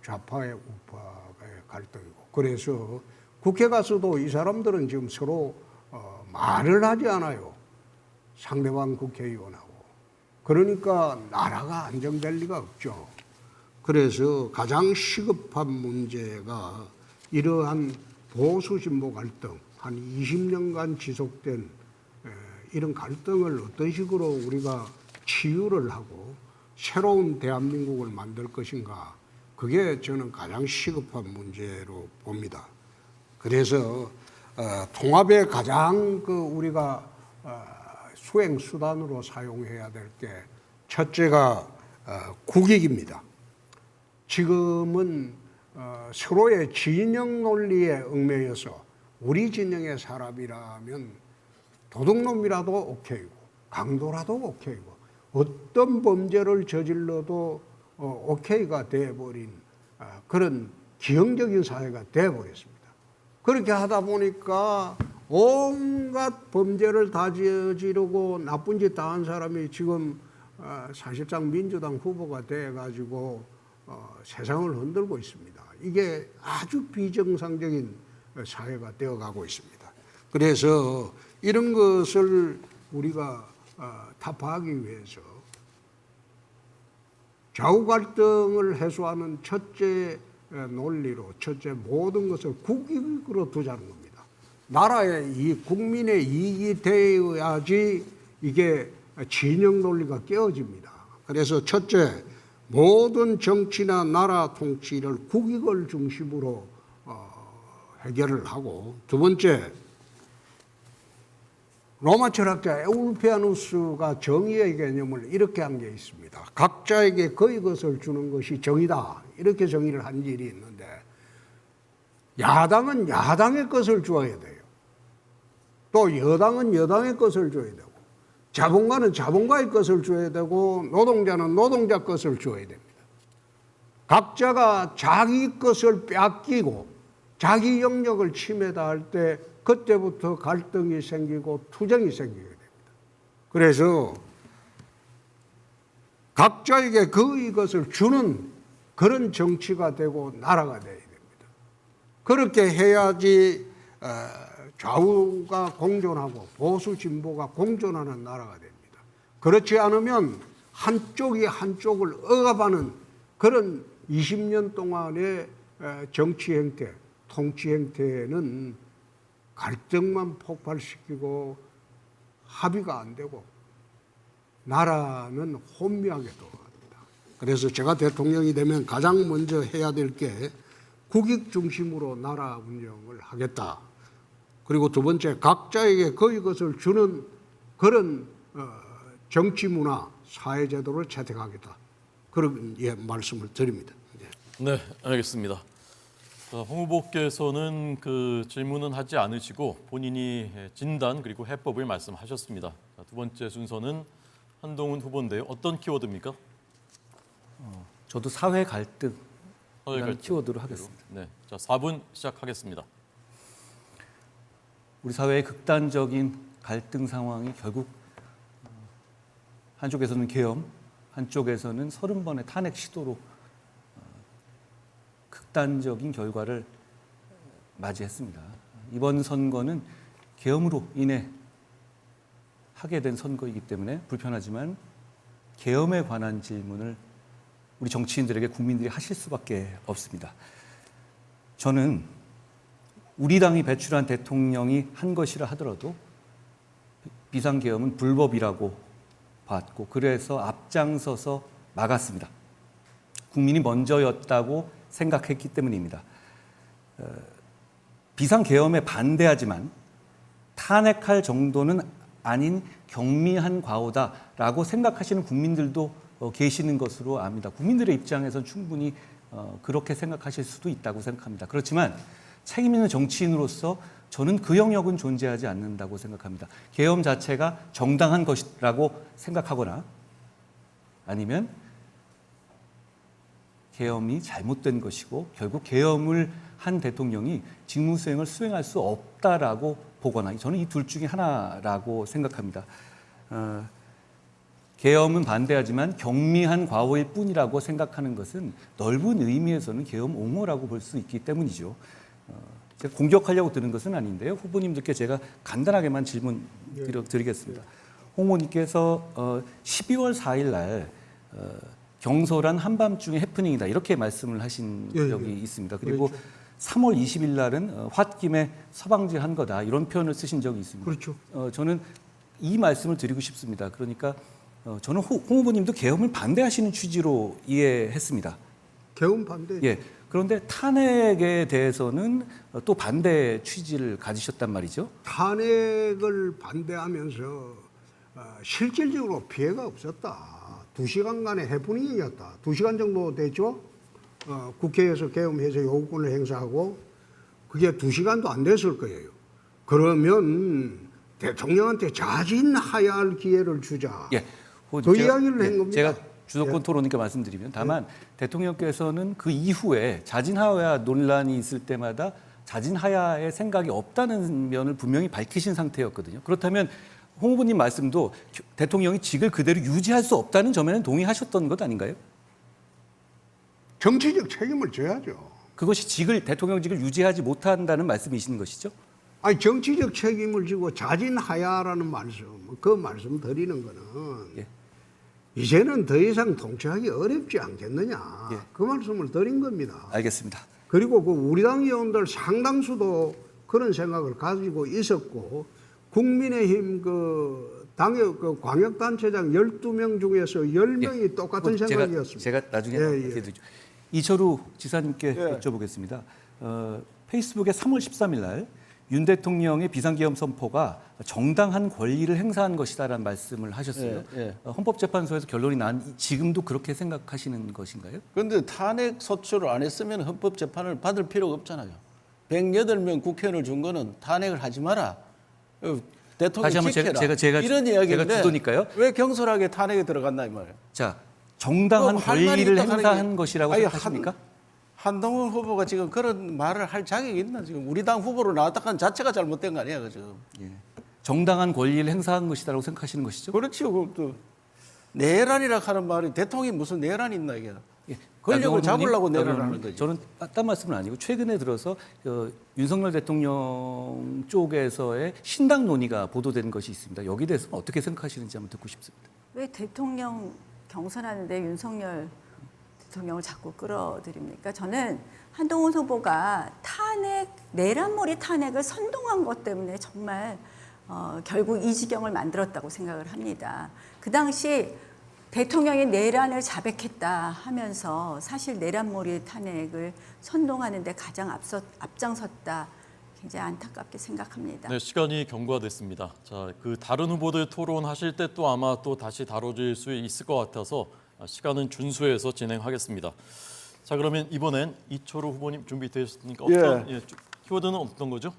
좌파의 우파의 갈등이고. 그래서 국회 가서도 이 사람들은 지금 서로 말을 하지 않아요. 상대방 국회의원하고. 그러니까 나라가 안정될 리가 없죠. 그래서 가장 시급한 문제가 이러한 보수 진보 갈등, 한 20년간 지속된 이런 갈등을 어떤 식으로 우리가 치유를 하고 새로운 대한민국을 만들 것인가, 그게 저는 가장 시급한 문제로 봅니다. 그래서 통합의 가장 우리가 수행 수단으로 사용해야 될 게 첫째가 국익입니다. 지금은 서로의 진영 논리에 얽매여서 우리 진영의 사람이라면 도둑놈이라도 오케이고 강도라도 오케이고 어떤 범죄를 저질러도 오케이가 돼버린 그런 기형적인 사회가 돼버렸습니다. 그렇게 하다 보니까 온갖 범죄를 다 저지르고 나쁜 짓 다 한 사람이 지금 사실상 민주당 후보가 돼가지고 세상을 흔들고 있습니다. 이게 아주 비정상적인 사회가 되어가고 있습니다. 그래서 이런 것을 우리가 타파하기 위해서 좌우 갈등을 해소하는 첫째 논리로 첫째 모든 것을 국익으로 두자는 겁니다. 나라의 이익, 국민의 이익이 되어야지 이게 진영 논리가 깨어집니다. 그래서 첫째, 모든 정치나 나라 통치를 국익을 중심으로 해결을 하고, 두 번째, 로마 철학자 에울피아누스가 정의의 개념을 이렇게 한 게 있습니다. 각자에게 그의 것을 주는 것이 정의다. 이렇게 정의를 한 일이 있는데, 야당은 야당의 것을 주어야 돼요. 또 여당은 여당의 것을 줘야 되고, 자본가는 자본가의 것을 줘야 되고, 노동자는 노동자 것을 줘야 됩니다. 각자가 자기 것을 뺏기고 자기 영역을 침해할 때 그때부터 갈등이 생기고 투쟁이 생기게 됩니다. 그래서 각자에게 그의 것을 주는 그런 정치가 되고 나라가 되어야 됩니다. 그렇게 해야지 좌우가 공존하고 보수 진보가 공존하는 나라가 됩니다. 그렇지 않으면 한쪽이 한쪽을 억압하는 그런 20년 동안의 정치 행태, 통치 행태는 갈등만 폭발시키고 합의가 안 되고 나라는 혼미하게 돌아갑니다. 그래서 제가 대통령이 되면 가장 먼저 해야 될 게 국익 중심으로 나라 운영을 하겠다. 그리고 두 번째, 각자에게 그의 것을 주는 그런 정치 문화, 사회 제도를 채택하겠다. 그런 말씀을 드립니다. 네, 알겠습니다. 홍 후보께서는 그 질문은 하지 않으시고 본인이 진단 그리고 해법을 말씀하셨습니다. 두 번째 순서는 한동훈 후보인데요. 어떤 키워드입니까? 저도 사회 갈등 사회 갈등 키워드로 하겠습니다. 네, 자 4분 시작하겠습니다. 우리 사회의 극단적인 갈등 상황이 결국 한쪽에서는 계엄, 한쪽에서는 30번의 탄핵 시도로 극단적인 결과를 맞이했습니다. 이번 선거는 계엄으로 인해 하게 된 선거이기 때문에 불편하지만 계엄에 관한 질문을 우리 정치인들에게 국민들이 하실 수밖에 없습니다. 저는 우리 당이 배출한 대통령이 한 것이라 하더라도 비상계엄은 불법이라고 봤고 그래서 앞장서서 막았습니다. 국민이 먼저였다고 생각했기 때문입니다. 비상계엄에 반대하지만 탄핵할 정도는 아닌 경미한 과오다라고 생각하시는 국민들도 계시는 것으로 압니다. 국민들의 입장에선 충분히 그렇게 생각하실 수도 있다고 생각합니다. 그렇지만 책임 있는 정치인으로서 저는 그 영역은 존재하지 않는다고 생각합니다. 계엄 자체가 정당한 것이라고 생각하거나 아니면 계엄이 잘못된 것이고 결국 계엄을 한 대통령이 직무수행을 수행할 수 없다라고 보거나 저는 이 둘 중에 하나라고 생각합니다. 계엄은 반대하지만 경미한 과오일 뿐이라고 생각하는 것은 넓은 의미에서는 계엄 옹호라고 볼 수 있기 때문이죠. 제가 공격하려고 드는 것은 아닌데요. 후보님들께 제가 간단하게만 질문 드리겠습니다. 홍 후보님께서 12월 4일 날 경솔한 한밤중의 해프닝이다 이렇게 말씀을 하신 적이 있습니다. 그리고 3월 20일 날은 홧김에 서방질한 거다 이런 표현을 쓰신 적이 있습니다. 그렇죠. 저는 이 말씀을 드리고 싶습니다. 그러니까 저는 홍 후보님도 계엄을 반대하시는 취지로 이해했습니다. 계엄 반대. 예. 그런데 탄핵에 대해서는 또 반대 취지를 가지셨단 말이죠. 탄핵을 반대하면서 실질적으로 피해가 없었다. 2시간간의 해프닝이었다. 2시간 정도 됐죠. 국회에서 계엄해서 요구권을 행사하고 그게 2시간도 안 됐을 거예요. 그러면 대통령한테 자진하야할 기회를 주자. 예. 그 이야기를 한 겁니다. 제가 주도권 토론이니까 말씀드리면 다만 대통령께서는 그 이후에 자진하야 논란이 있을 때마다 자진하야의 생각이 없다는 면을 분명히 밝히신 상태였거든요. 그렇다면 홍 후보님 말씀도 대통령이 직을 그대로 유지할 수 없다는 점에는 동의하셨던 것 아닌가요? 정치적 책임을 져야죠. 그것이 대통령직을 유지하지 못한다는 말씀이신 것이죠? 아니 정치적 책임을 지고 자진하야라는 말씀, 그 말씀 드리는 거는 예. 이제는 더 이상 통치하기 어렵지 않겠느냐. 예. 그 말씀을 드린 겁니다. 알겠습니다. 그리고 그 우리 당 의원들 상당수도 그런 생각을 가지고 있었고 국민의힘 그 당의 그 광역단체장 12명 중에서 10명이 똑같은 생각이었습니다. 제가 나중에 예. 이철우 지사님께 예. 여쭤보겠습니다. 페이스북에 3월 13일 날 윤 대통령의 비상계엄 선포가 정당한 권리를 행사한 것이다라는 말씀을 하셨어요. 예, 예. 헌법재판소에서 결론이 난 지금도 그렇게 생각하시는 것인가요? 그런데 탄핵 소추를 안 했으면 헌법 재판을 받을 필요가 없잖아요. 108명 국회의원을 준 거는 탄핵을 하지 마라. 대통령 다시 한번 지켜라. 제가 이런 이야기인데 제가 주도니까요. 왜 경솔하게 탄핵에 들어갔나 이 말이에요. 자, 정당한 할 말이 권리를 있다 하는 행사한 게- 것이라고 아니, 생각하십니까? 한동훈 후보가 지금 그런 말을 할 자격이 있나? 지금 우리 당 후보로 나왔다는 자체가 잘못된 거 아니야, 지금. 예. 정당한 권리를 행사한 것이다라고 생각하시는 것이죠? 그렇지요. 그것도 내란이라 하는 말이 대통령이 무슨 내란이 있나 이게. 예. 권력을 나경원 잡으려고 의원님, 내란을 나경원 하는 의원님, 거지. 저는 딴 말씀은 아니고 최근에 들어서 윤석열 대통령 쪽에서의 신당 논의가 보도된 것이 있습니다. 여기 대해서 어떻게 생각하시는지 한번 듣고 싶습니다. 왜 대통령 경선하는데 윤석열 대통령을 자꾸 끌어들입니까? 저는 한동훈 후보가 내란몰이 탄핵을 선동한 것 때문에 정말 결국 이 지경을 만들었다고 생각을 합니다. 그 당시 대통령이 내란을 자백했다 하면서 사실 내란몰이 탄핵을 선동하는 데 가장 앞장섰다. 굉장히 안타깝게 생각합니다. 네, 시간이 경과됐습니다. 자, 그 다른 후보들 토론하실 때 또 아마 또 다시 다뤄질 수 있을 것 같아서 시간은 준수해서 진행하겠습니다. 자, 그러면 이번엔 이철우 후보님 준비되셨습니까? 키워드는 어떤 거죠?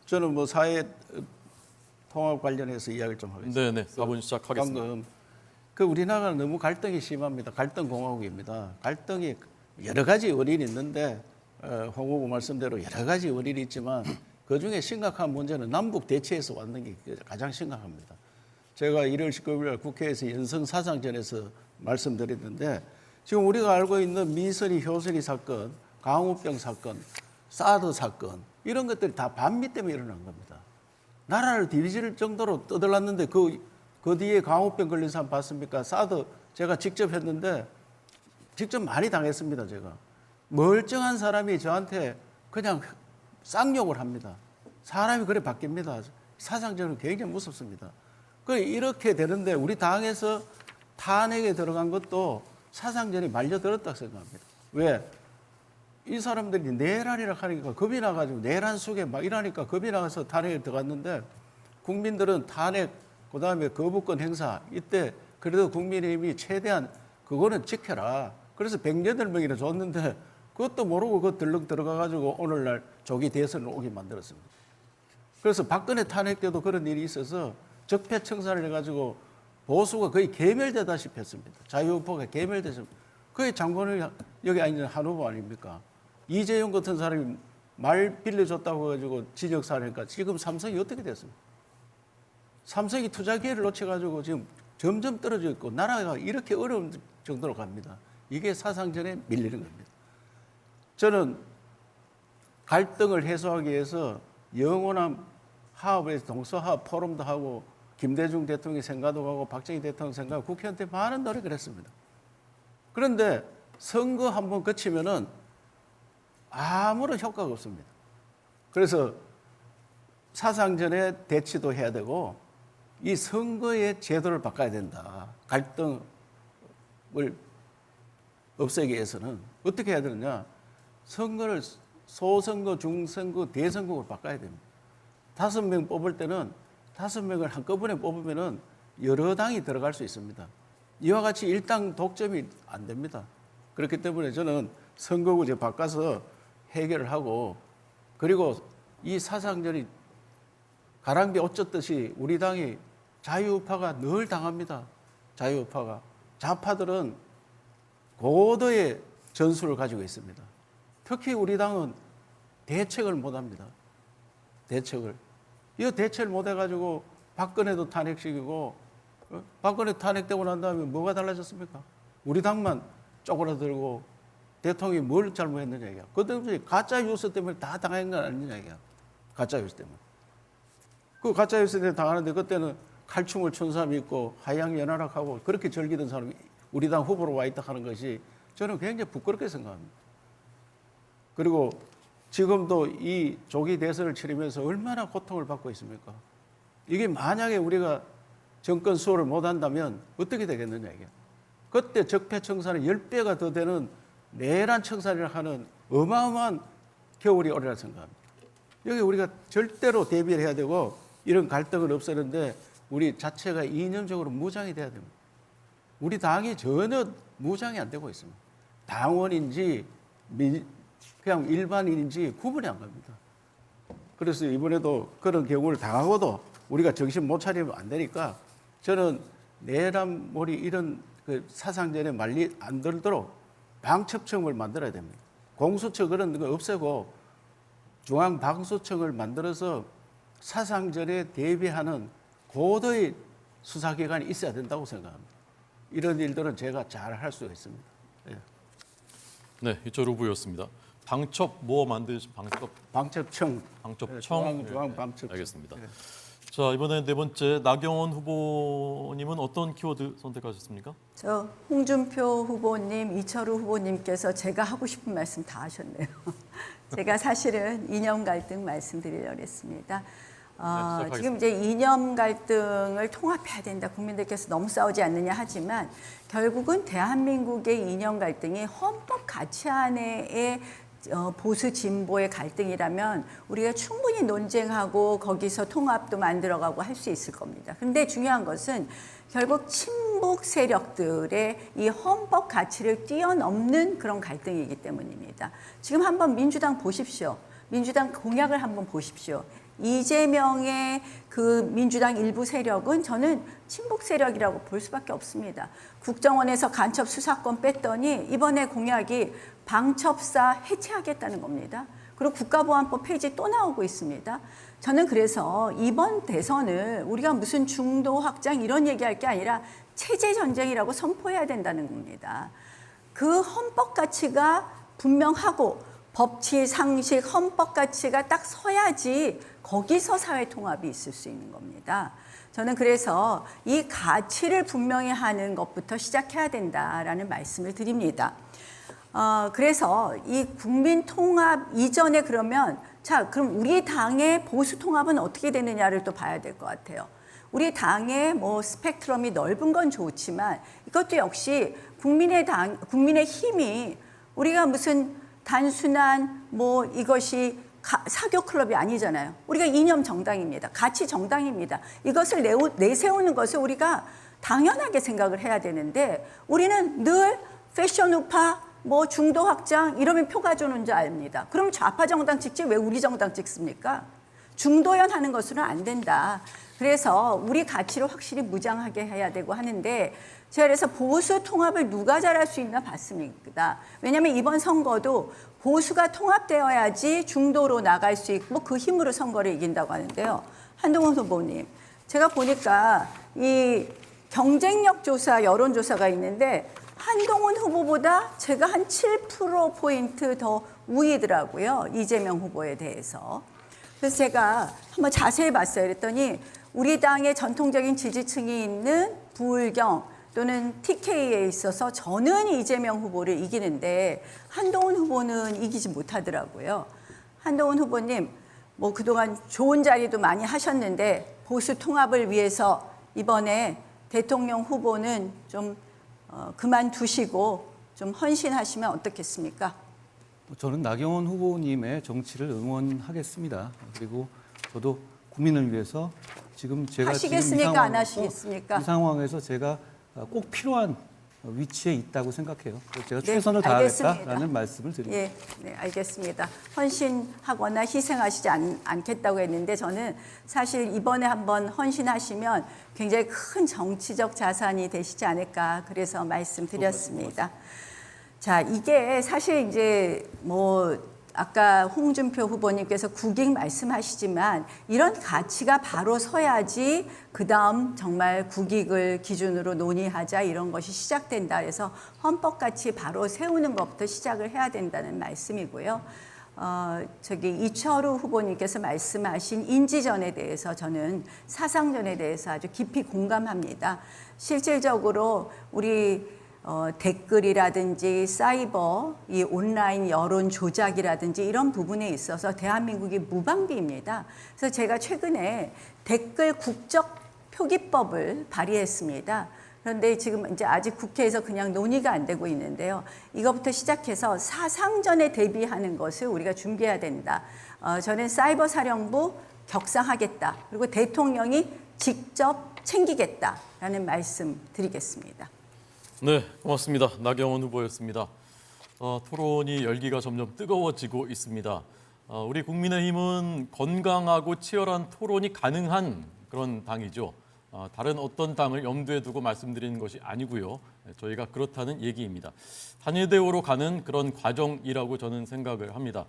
저는 뭐 사회 통합 관련해서 이야기를 좀 하겠습니다. 네, 4분 시작하겠습니다. 방금 그 우리나라는 너무 갈등이 심합니다. 갈등 공화국입니다. 갈등이 여러 가지 원인이 있는데 홍 후보 말씀대로 여러 가지 원인이 있지만 그 중에 심각한 문제는 남북 대치에서 왔는 게 가장 심각합니다. 제가 1월 19일 국회에서 연성사상전에서 말씀드렸는데 지금 우리가 알고 있는 미선이 효선이 사건, 강우병 사건, 사드 사건 이런 것들이 다 반미 때문에 일어난 겁니다. 나라를 뒤질 정도로 떠들었는데 그 뒤에 강우병 걸린 사람 봤습니까? 사드 제가 직접 했는데 직접 많이 당했습니다. 제가 멀쩡한 사람이 저한테 그냥 쌍욕을 합니다. 사람이 그래 바뀝니다. 사상적으로 굉장히 무섭습니다. 이렇게 되는데 우리 당에서 탄핵에 들어간 것도 사상전이 말려들었다고 생각합니다. 왜? 이 사람들이 내란이라 하니까 겁이 나가지고 내란 속에 막 이러니까 겁이 나가서 탄핵에 들어갔는데 국민들은 탄핵 그다음에 거부권 행사 이때 그래도 국민의힘이 최대한 그거는 지켜라. 그래서 108명이나 줬는데 그것도 모르고 그 들렁 들어가가지고 오늘날 조기 대선을 오게 만들었습니다. 그래서 박근혜 탄핵 때도 그런 일이 있어서 적폐청산을 해가지고 보수가 거의 괴멸되다시피 했습니다. 자유우파가 괴멸됐습니다. 그게 장관을 여기 앉은 한 후보 아닙니까? 이재용 같은 사람이 말 빌려줬다고 해가지고 지적사니까 지금 삼성이 어떻게 됐습니까? 삼성이 투자 기회를 놓쳐가지고 지금 점점 떨어져 있고 나라가 이렇게 어려운 정도로 갑니다. 이게 사상전에 밀리는 겁니다. 저는 갈등을 해소하기 위해서 영원한 화합에서 동서화합 포럼도 하고 김대중 대통령이 생가도 가고 박정희 대통령 생가고 국회의원한테 많은 노력을 했습니다. 그런데 선거 한번 거치면은 아무런 효과가 없습니다. 그래서 사상전에 대치도 해야 되고 이 선거의 제도를 바꿔야 된다. 갈등을 없애기 위해서는 어떻게 해야 되느냐. 선거를 소선거, 중선거, 대선거로 바꿔야 됩니다. 5명 뽑을 때는 5명을 한꺼번에 뽑으면은 여러 당이 들어갈 수 있습니다. 이와 같이 일당 독점이 안 됩니다. 그렇기 때문에 저는 선거구제 바꿔서 해결을 하고 그리고 이 사상전이 가랑비 옷 젖듯이 우리 당이 자유우파가 늘 당합니다. 자유우파가. 좌파들은 고도의 전술을 가지고 있습니다. 특히 우리 당은 대책을 못합니다. 대책을. 이 대책을 못해가지고 박근혜도 탄핵시키고 박근혜 탄핵되고 난 다음에 뭐가 달라졌습니까? 우리 당만 쪼그라들고 대통령이 뭘 잘못했느냐 이야. 그 때문에 가짜 뉴스 때문에 다 당한 건 아니냐 이야. 가짜 뉴스 때문에. 그 가짜 뉴스 때문에 당하는데 그때는 칼춤을 춘 사람이 있고 하양연화락하고 그렇게 즐기던 사람이 우리 당 후보로 와 있다 하는 것이 저는 굉장히 부끄럽게 생각합니다. 그리고 지금도 이 조기 대선을 치르면서 얼마나 고통을 받고 있습니까? 이게 만약에 우리가 정권 수호를 못한다면 어떻게 되겠느냐 이게. 그때 적폐청산은 10배가 더 되는 내란 청산이라 하는 어마어마한 겨울이 오리라 생각합니다. 여기 우리가 절대로 대비를 해야 되고 이런 갈등을 없애는데 우리 자체가 이념적으로 무장이 돼야 됩니다. 우리 당이 전혀 무장이 안 되고 있습니다. 당원인지 그냥 일반인인지 구분이 안 갑니다. 그래서 이번에도 그런 경우를 당하고도 우리가 정신 못 차리면 안 되니까 저는 내란몰이 이런 그 사상전에 말리 안 들도록 방첩청을 만들어야 됩니다. 공수처 그런 거 없애고 중앙방수청을 만들어서 사상전에 대비하는 고도의 수사기관이 있어야 된다고 생각합니다. 이런 일들은 제가 잘 할 수가 있습니다. 예. 네, 이철 후보였습니다. 방첩 뭐 만드신 방첩청. 방첩청. 중앙방첩청. 알겠습니다. 예. 자, 이번에 네 번째 나경원 후보님은 어떤 키워드 선택하셨습니까? 저 홍준표 후보님, 이철우 후보님께서 제가 하고 싶은 말씀 다 하셨네요. 제가 사실은 이념 갈등 말씀드리려고 했습니다. 지금 이제 이념 갈등을 통합해야 된다. 국민들께서 너무 싸우지 않느냐 하지만 결국은 대한민국의 이념 갈등이 헌법 가치 안에의 보수 진보의 갈등이라면 우리가 충분히 논쟁하고 거기서 통합도 만들어가고 할 수 있을 겁니다. 그런데 중요한 것은 결국 친북 세력들의 이 헌법 가치를 뛰어넘는 그런 갈등이기 때문입니다. 지금 한번 민주당 보십시오. 민주당 공약을 한번 보십시오. 이재명의 그 민주당 일부 세력은 저는 친북 세력이라고 볼 수밖에 없습니다. 국정원에서 간첩 수사권 뺐더니 이번에 공약이 방첩사 해체하겠다는 겁니다. 그리고 국가보안법 폐지 또 나오고 있습니다. 저는 그래서 이번 대선을 우리가 무슨 중도 확장 이런 얘기할 게 아니라 체제 전쟁이라고 선포해야 된다는 겁니다. 그 헌법 가치가 분명하고 법치, 상식, 헌법 가치가 딱 서야지 거기서 사회 통합이 있을 수 있는 겁니다. 저는 그래서 이 가치를 분명히 하는 것부터 시작해야 된다라는 말씀을 드립니다. 그래서 이 국민 통합 이전에 그러면 자, 그럼 우리 당의 보수 통합은 어떻게 되느냐를 또 봐야 될 것 같아요. 우리 당의 뭐 스펙트럼이 넓은 건 좋지만 이것도 역시 국민의 힘이 우리가 무슨 단순한 뭐 이것이 사교 클럽이 아니잖아요. 우리가 이념 정당입니다. 가치 정당입니다. 이것을 내세우는 것을 우리가 당연하게 생각을 해야 되는데 우리는 늘 패션 우파, 뭐 중도 확장 이러면 표 가져오는 줄 압니다. 그럼 좌파 정당 찍지 왜 우리 정당 찍습니까? 중도연 하는 것으로는 안 된다. 그래서 우리 가치를 확실히 무장하게 해야 되고 하는데 제가 그래서 보수 통합을 누가 잘할 수 있나 봤습니다. 왜냐하면 이번 선거도 보수가 통합되어야지 중도로 나갈 수 있고 그 힘으로 선거를 이긴다고 하는데요. 한동훈 후보님, 제가 보니까 이 경쟁력 조사, 여론조사가 있는데 한동훈 후보보다 제가 한 7%포인트 더 우위더라고요. 이재명 후보에 대해서. 그래서 제가 한번 자세히 봤어요. 그랬더니 우리 당의 전통적인 지지층이 있는 부울경 또는 TK에 있어서 저는 이재명 후보를 이기는데 한동훈 후보는 이기지 못하더라고요. 한동훈 후보님, 뭐 그동안 좋은 자리도 많이 하셨는데 보수 통합을 위해서 이번에 대통령 후보는 좀 그만두시고 좀 헌신하시면 어떻겠습니까? 저는 나경원 후보님의 정치를 응원하겠습니다. 그리고 저도 국민을 위해서 지금 제가 하시겠습니까? 안 하시겠습니까? 이 상황에서 제가 꼭 필요한 위치에 있다고 생각해요. 그래서 제가 네, 최선을 알겠습니다. 다하겠다라는 말씀을 드립니다. 예, 네, 알겠습니다. 헌신하거나 희생하시지 않겠다고 했는데 저는 사실 이번에 한번 헌신하시면 굉장히 큰 정치적 자산이 되시지 않을까 그래서 말씀드렸습니다. 자, 이게 사실 이제 뭐 아까 홍준표 후보님께서 국익 말씀하시지만 이런 가치가 바로 서야지 그다음 정말 국익을 기준으로 논의하자 이런 것이 시작된다. 그래서 헌법 가치 바로 세우는 것부터 시작을 해야 된다는 말씀이고요. 이철우 후보님께서 말씀하신 인지전에 대해서 저는 사상전에 대해서 아주 깊이 공감합니다. 실질적으로 우리 댓글이라든지 사이버, 이 온라인 여론 조작이라든지 이런 부분에 있어서 대한민국이 무방비입니다. 그래서 제가 최근에 댓글 국적 표기법을 발의했습니다. 그런데 지금 이제 아직 국회에서 그냥 논의가 안 되고 있는데요. 이것부터 시작해서 사상전에 대비하는 것을 우리가 준비해야 된다. 저는 사이버 사령부 격상하겠다. 그리고 대통령이 직접 챙기겠다라는 말씀 드리겠습니다. 네, 고맙습니다. 나경원 후보였습니다. 토론이 열기가 점점 뜨거워지고 있습니다. 우리 국민의힘은 건강하고 치열한 토론이 가능한 그런 당이죠. 다른 어떤 당을 염두에 두고 말씀드리는 것이 아니고요. 저희가 그렇다는 얘기입니다. 단일대우로 가는 그런 과정이라고 저는 생각을 합니다.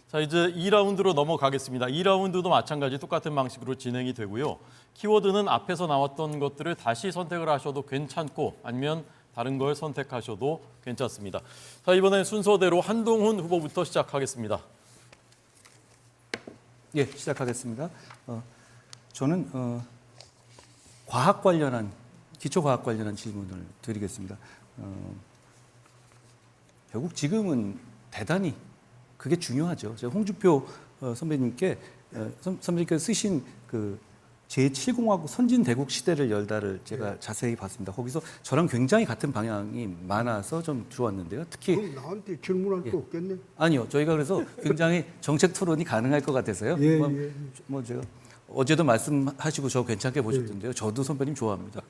자, 이제 2라운드로 넘어가겠습니다. 2라운드도 마찬가지 똑같은 방식으로 진행이 되고요. 키워드는 앞에서 나왔던 것들을 다시 선택을 하셔도 괜찮고 아니면 다른 걸 선택하셔도 괜찮습니다. 자, 이번엔 순서대로 한동훈 후보부터 시작하겠습니다. 예, 시작하겠습니다. 저는 과학 관련한 기초과학 관련한 질문을 드리겠습니다. 결국 지금은 대단히 그게 중요하죠. 제가 홍준표 선배님께 선배님께서 쓰신 그 제7공화국 선진대국 시대를 열다를 제가 자세히 봤습니다. 거기서 저랑 굉장히 같은 방향이 많아서 좀 들어왔는데요. 특히 그럼 나한테 질문할 거 없겠네. 아니요, 저희가 그래서 굉장히 정책 토론이 가능할 것 같아서요. 예, 뭐, 예. 뭐 제가 어제도 말씀하시고 저 괜찮게 보셨던데요. 저도 선배님 좋아합니다.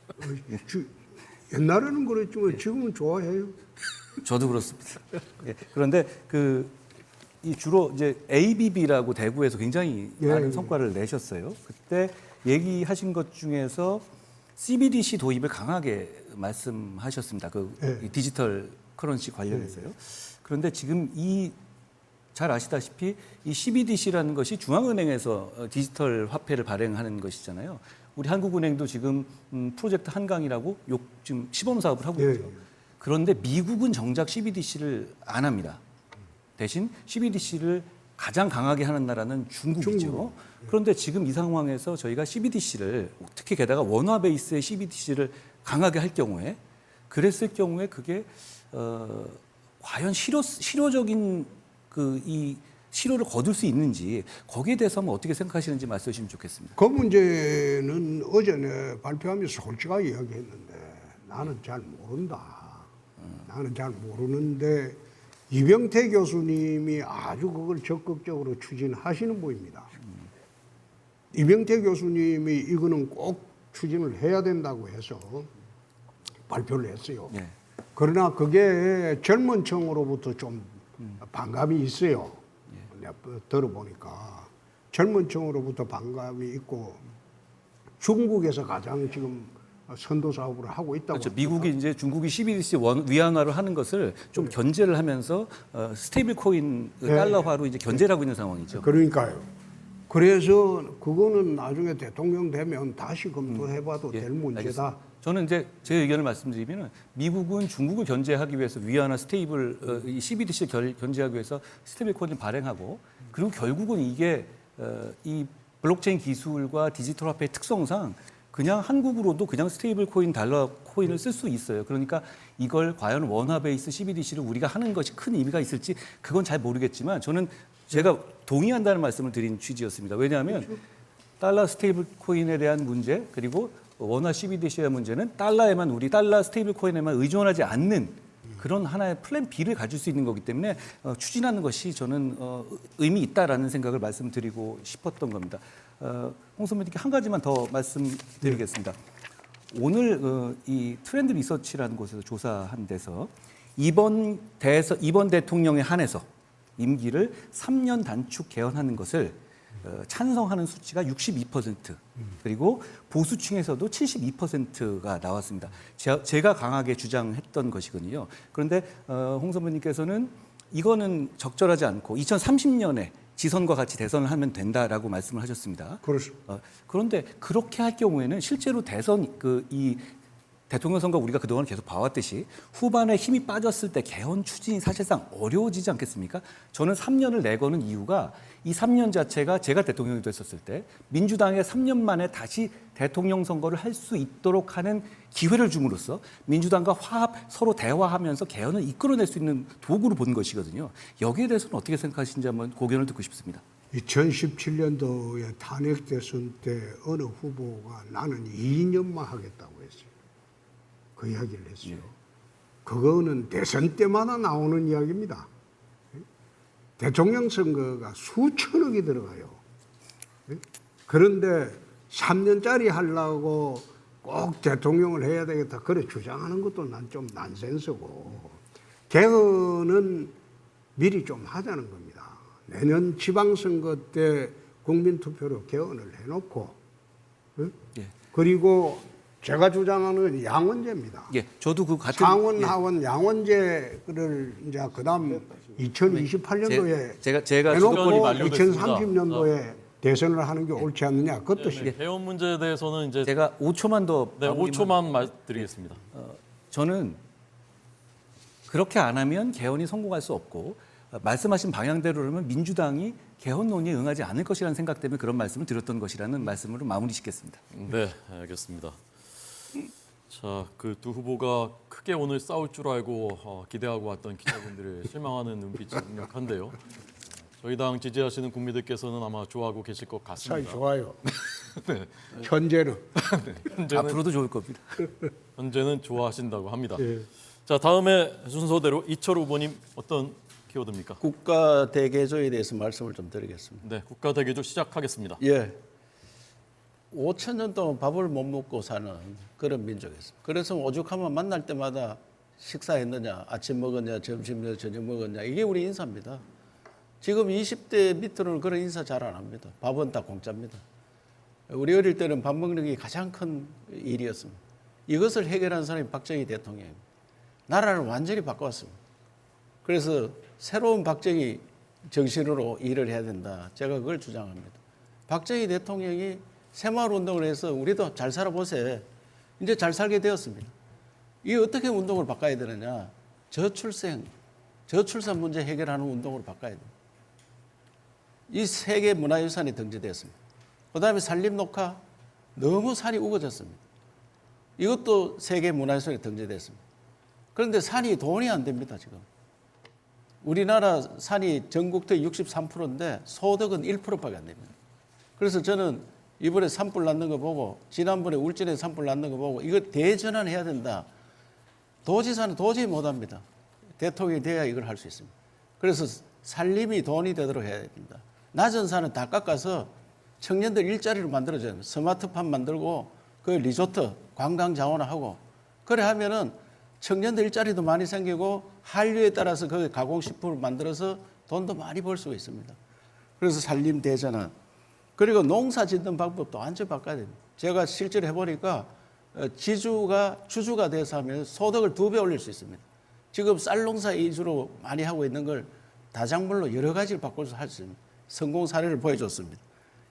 옛날에는 그랬지만 지금은 좋아해요. 저도 그렇습니다. 예, 그런데 이 주로 이제 ABB라고 대구에서 굉장히 많은 성과를 내셨어요. 그때 얘기하신 것 중에서 CBDC 도입을 강하게 말씀하셨습니다. 이 디지털 커런시 관련해서요. 그런데 지금 이 잘 아시다시피 이 CBDC라는 것이 중앙은행에서 디지털 화폐를 발행하는 것이잖아요. 우리 한국은행도 지금 프로젝트 한강이라고 지금 시범 사업을 하고 있죠. 그런데 미국은 정작 CBDC를 안 합니다. 대신 CBDC를 가장 강하게 하는 나라는 중국이죠. 그런데 지금 이 상황에서 저희가 CBDC를 특히 게다가 원화 베이스의 CBDC를 강하게 할 경우에 그랬을 경우에 그게 과연 실효적인 이 실효를 거둘 수 있는지 거기에 대해서 한번 어떻게 생각하시는지 말씀해 주시면 좋겠습니다. 그 문제는 어전에 발표하면서 솔직하게 이야기했는데 나는 잘 모른다. 나는 잘 모르는데 이병태 교수님이 아주 그걸 적극적으로 추진하시는 분입니다. 이병태 교수님이 이거는 꼭 추진을 해야 된다고 해서 발표를 했어요. 네. 그러나 그게 젊은 층으로부터 좀 반감이 있어요. 내가 들어보니까 젊은 층으로부터 반감이 있고 중국에서 가장 지금 선도 사업을 하고 있다고. 그렇죠. 합니다. 미국이 이제 중국이 CBDC 위안화를 하는 것을 좀 견제를 하면서 스테이블 코인 달러화로 이제 견제를 하고 있는 상황이죠. 그러니까요. 그래서 그거는 나중에 대통령 되면 다시 검토해봐도 될 문제다. 알겠습니다. 저는 이제 제 의견을 말씀드리면 미국은 중국을 견제하기 위해서 위안화 스테이블 이 CBDC를 견제하기 위해서 스테이블 코인을 발행하고 그리고 결국은 이게 이 블록체인 기술과 디지털 화폐의 특성상 그냥 한국으로도 그냥 스테이블 코인 달러 코인을 쓸 수 있어요. 그러니까 이걸 과연 원화 베이스 CBDC를 우리가 하는 것이 큰 의미가 있을지 그건 잘 모르겠지만 저는 제가 동의한다는 말씀을 드린 취지였습니다. 왜냐하면 달러 스테이블 코인에 대한 문제 그리고 원화 CBDC의 문제는 달러에만 우리 달러 스테이블 코인에만 의존하지 않는 그런 하나의 플랜 B를 가질 수 있는 거기 때문에 추진하는 것이 저는 의미 있다라는 생각을 말씀드리고 싶었던 겁니다. 홍 선배님께 한 가지만 더 말씀드리겠습니다. 오늘 이 트렌드 리서치라는 곳에서 조사한 데서 이번 대통령에 한해서 임기를 3년 단축 개헌하는 것을 찬성하는 수치가 62% 그리고 보수층에서도 72%가 나왔습니다. 제가 강하게 주장했던 것이거든요. 그런데 홍 선배님께서는 이거는 적절하지 않고 2030년에 지선과 같이 대선을 하면 된다라고 말씀을 하셨습니다. 그렇습니다. 그런데 그렇게 할 경우에는 실제로 이 대통령 선거 우리가 그동안 계속 봐왔듯이 후반에 힘이 빠졌을 때 개헌 추진이 사실상 어려워지지 않겠습니까? 저는 3년을 내거는 이유가 이 3년 자체가 제가 대통령이 됐었을 때 민주당에 3년 만에 다시 대통령 선거를 할 수 있도록 하는 기회를 줌으로써 민주당과 서로 대화하면서 개헌을 이끌어낼 수 있는 도구로 본 것이거든요. 여기에 대해서는 어떻게 생각하시는지 한번 고견을 듣고 싶습니다. 2017년도에 탄핵 대선 때 어느 후보가 나는 2년만 하겠다고 했어요. 그 이야기를 했어요. 그거는 대선 때마다 나오는 이야기입니다. 대통령 선거가 수천억이 들어가요. 그런데 3년짜리 하려고 꼭 대통령을 해야 되겠다. 그래 주장하는 것도 난 좀 난센스고 개헌은 미리 좀 하자는 겁니다. 내년 지방선거 때 국민투표로 개헌을 해놓고 예. 그리고 제가 주장하는 양원제입니다. 예, 저도 그 같은 상원, 하원, 양원제를 이제 그다음 2028년도에 제가 해놓고 주권이 만료됐습니다. 2030년도에 대선을 하는 게 옳지 않느냐 그 뜻이에요. 개헌 문제에 대해서는 이제 제가 5초만 더 네, 마무리만 5초만 말드리겠습니다. 저는 그렇게 안 하면 개헌이 성공할 수 없고 말씀하신 방향대로라면 민주당이 개헌 논의에 응하지 않을 것이라는 생각 때문에 그런 말씀을 드렸던 것이라는 말씀으로 마무리 짓겠습니다. 네, 알겠습니다. 자, 그 두 후보가 크게 오늘 싸울 줄 알고 기대하고 왔던 기자분들의 실망하는 눈빛이 강력한데요. 저희 당 지지하시는 국민들께서는 아마 좋아하고 계실 것 사이 같습니다. 좋아요. 네. 현재는 앞으로도 좋을 겁니다. 현재는 좋아하신다고 합니다. 예. 자, 다음에 순서대로 이철 후보님 어떤 키워드입니까? 국가 대개조에 대해서 말씀을 좀 드리겠습니다. 네, 국가 대개조 시작하겠습니다. 예. 5천 년 동안 밥을 못 먹고 사는 그런 민족이었습니다. 그래서 오죽하면 만날 때마다 식사했느냐, 아침 먹었냐, 점심 먹었냐, 저녁 먹었냐 이게 우리 인사입니다. 지금 20대 밑으로는 그런 인사 잘 안 합니다. 밥은 다 공짜입니다. 우리 어릴 때는 밥 먹는 게 가장 큰 일이었습니다. 이것을 해결한 사람이 박정희 대통령입니다. 나라를 완전히 바꿔왔습니다. 그래서 새로운 박정희 정신으로 일을 해야 된다. 제가 그걸 주장합니다. 박정희 대통령이 새마을운동을 해서 우리도 잘 살아보세요. 이제 잘 살게 되었습니다. 이 어떻게 운동을 바꿔야 되느냐? 저출산 문제 해결하는 운동으로 바꿔야 됩니다. 이 세계 문화유산이 등재됐습니다. 그다음에 산림녹화 너무 산이 우거졌습니다. 이것도 세계 문화유산에 등재됐습니다. 그런데 산이 돈이 안 됩니다, 지금. 우리나라 산이 전국토의 63%인데 소득은 1%밖에 안 됩니다. 그래서 저는 이번에 산불 났는 거 보고 지난번에 울진에 산불 났는 거 보고 이거 대전환해야 된다. 도지사는 도저히 못합니다. 대통령이 돼야 이걸 할 수 있습니다. 그래서 산림이 돈이 되도록 해야 됩니다. 낮은 산은 다 깎아서 청년들 일자리를 만들어줘야 됩니다. 스마트팜 만들고 그 리조트 관광 자원화하고 그래 하면은 청년들 일자리도 많이 생기고 한류에 따라서 그 가공식품을 만들어서 돈도 많이 벌 수가 있습니다. 그래서 산림 대전환 그리고 농사 짓는 방법도 완전히 바꿔야 됩니다. 제가 실제로 해보니까 주주가 돼서 하면 소득을 2배 올릴 수 있습니다. 지금 쌀 농사 위주로 많이 하고 있는 걸 다작물로 여러 가지를 바꿔서 할 수 있습니다. 성공 사례를 보여줬습니다.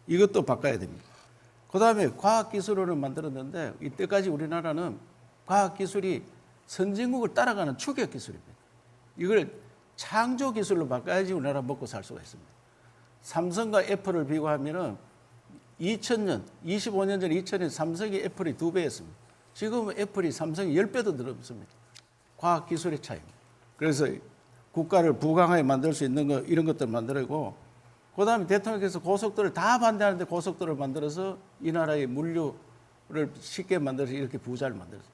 이것도 바꿔야 됩니다. 그 다음에 과학기술을 만들었는데 이때까지 우리나라는 과학기술이 선진국을 따라가는 추격기술입니다. 이걸 창조기술로 바꿔야지 우리나라 먹고 살 수가 있습니다. 삼성과 애플을 비교하면은 2000년, 25년 전 2000년 삼성이 애플이 2배였습니다. 지금은 애플이 삼성이 10배도 늘었습니다. 과학기술의 차이입니다. 그래서 국가를 부강하게 만들 수 있는 거 이런 것들 만들고 그다음에 대통령께서 고속도로를 다 반대하는데 고속도로를 만들어서 이 나라의 물류를 쉽게 만들어서 이렇게 부자를 만들었어요.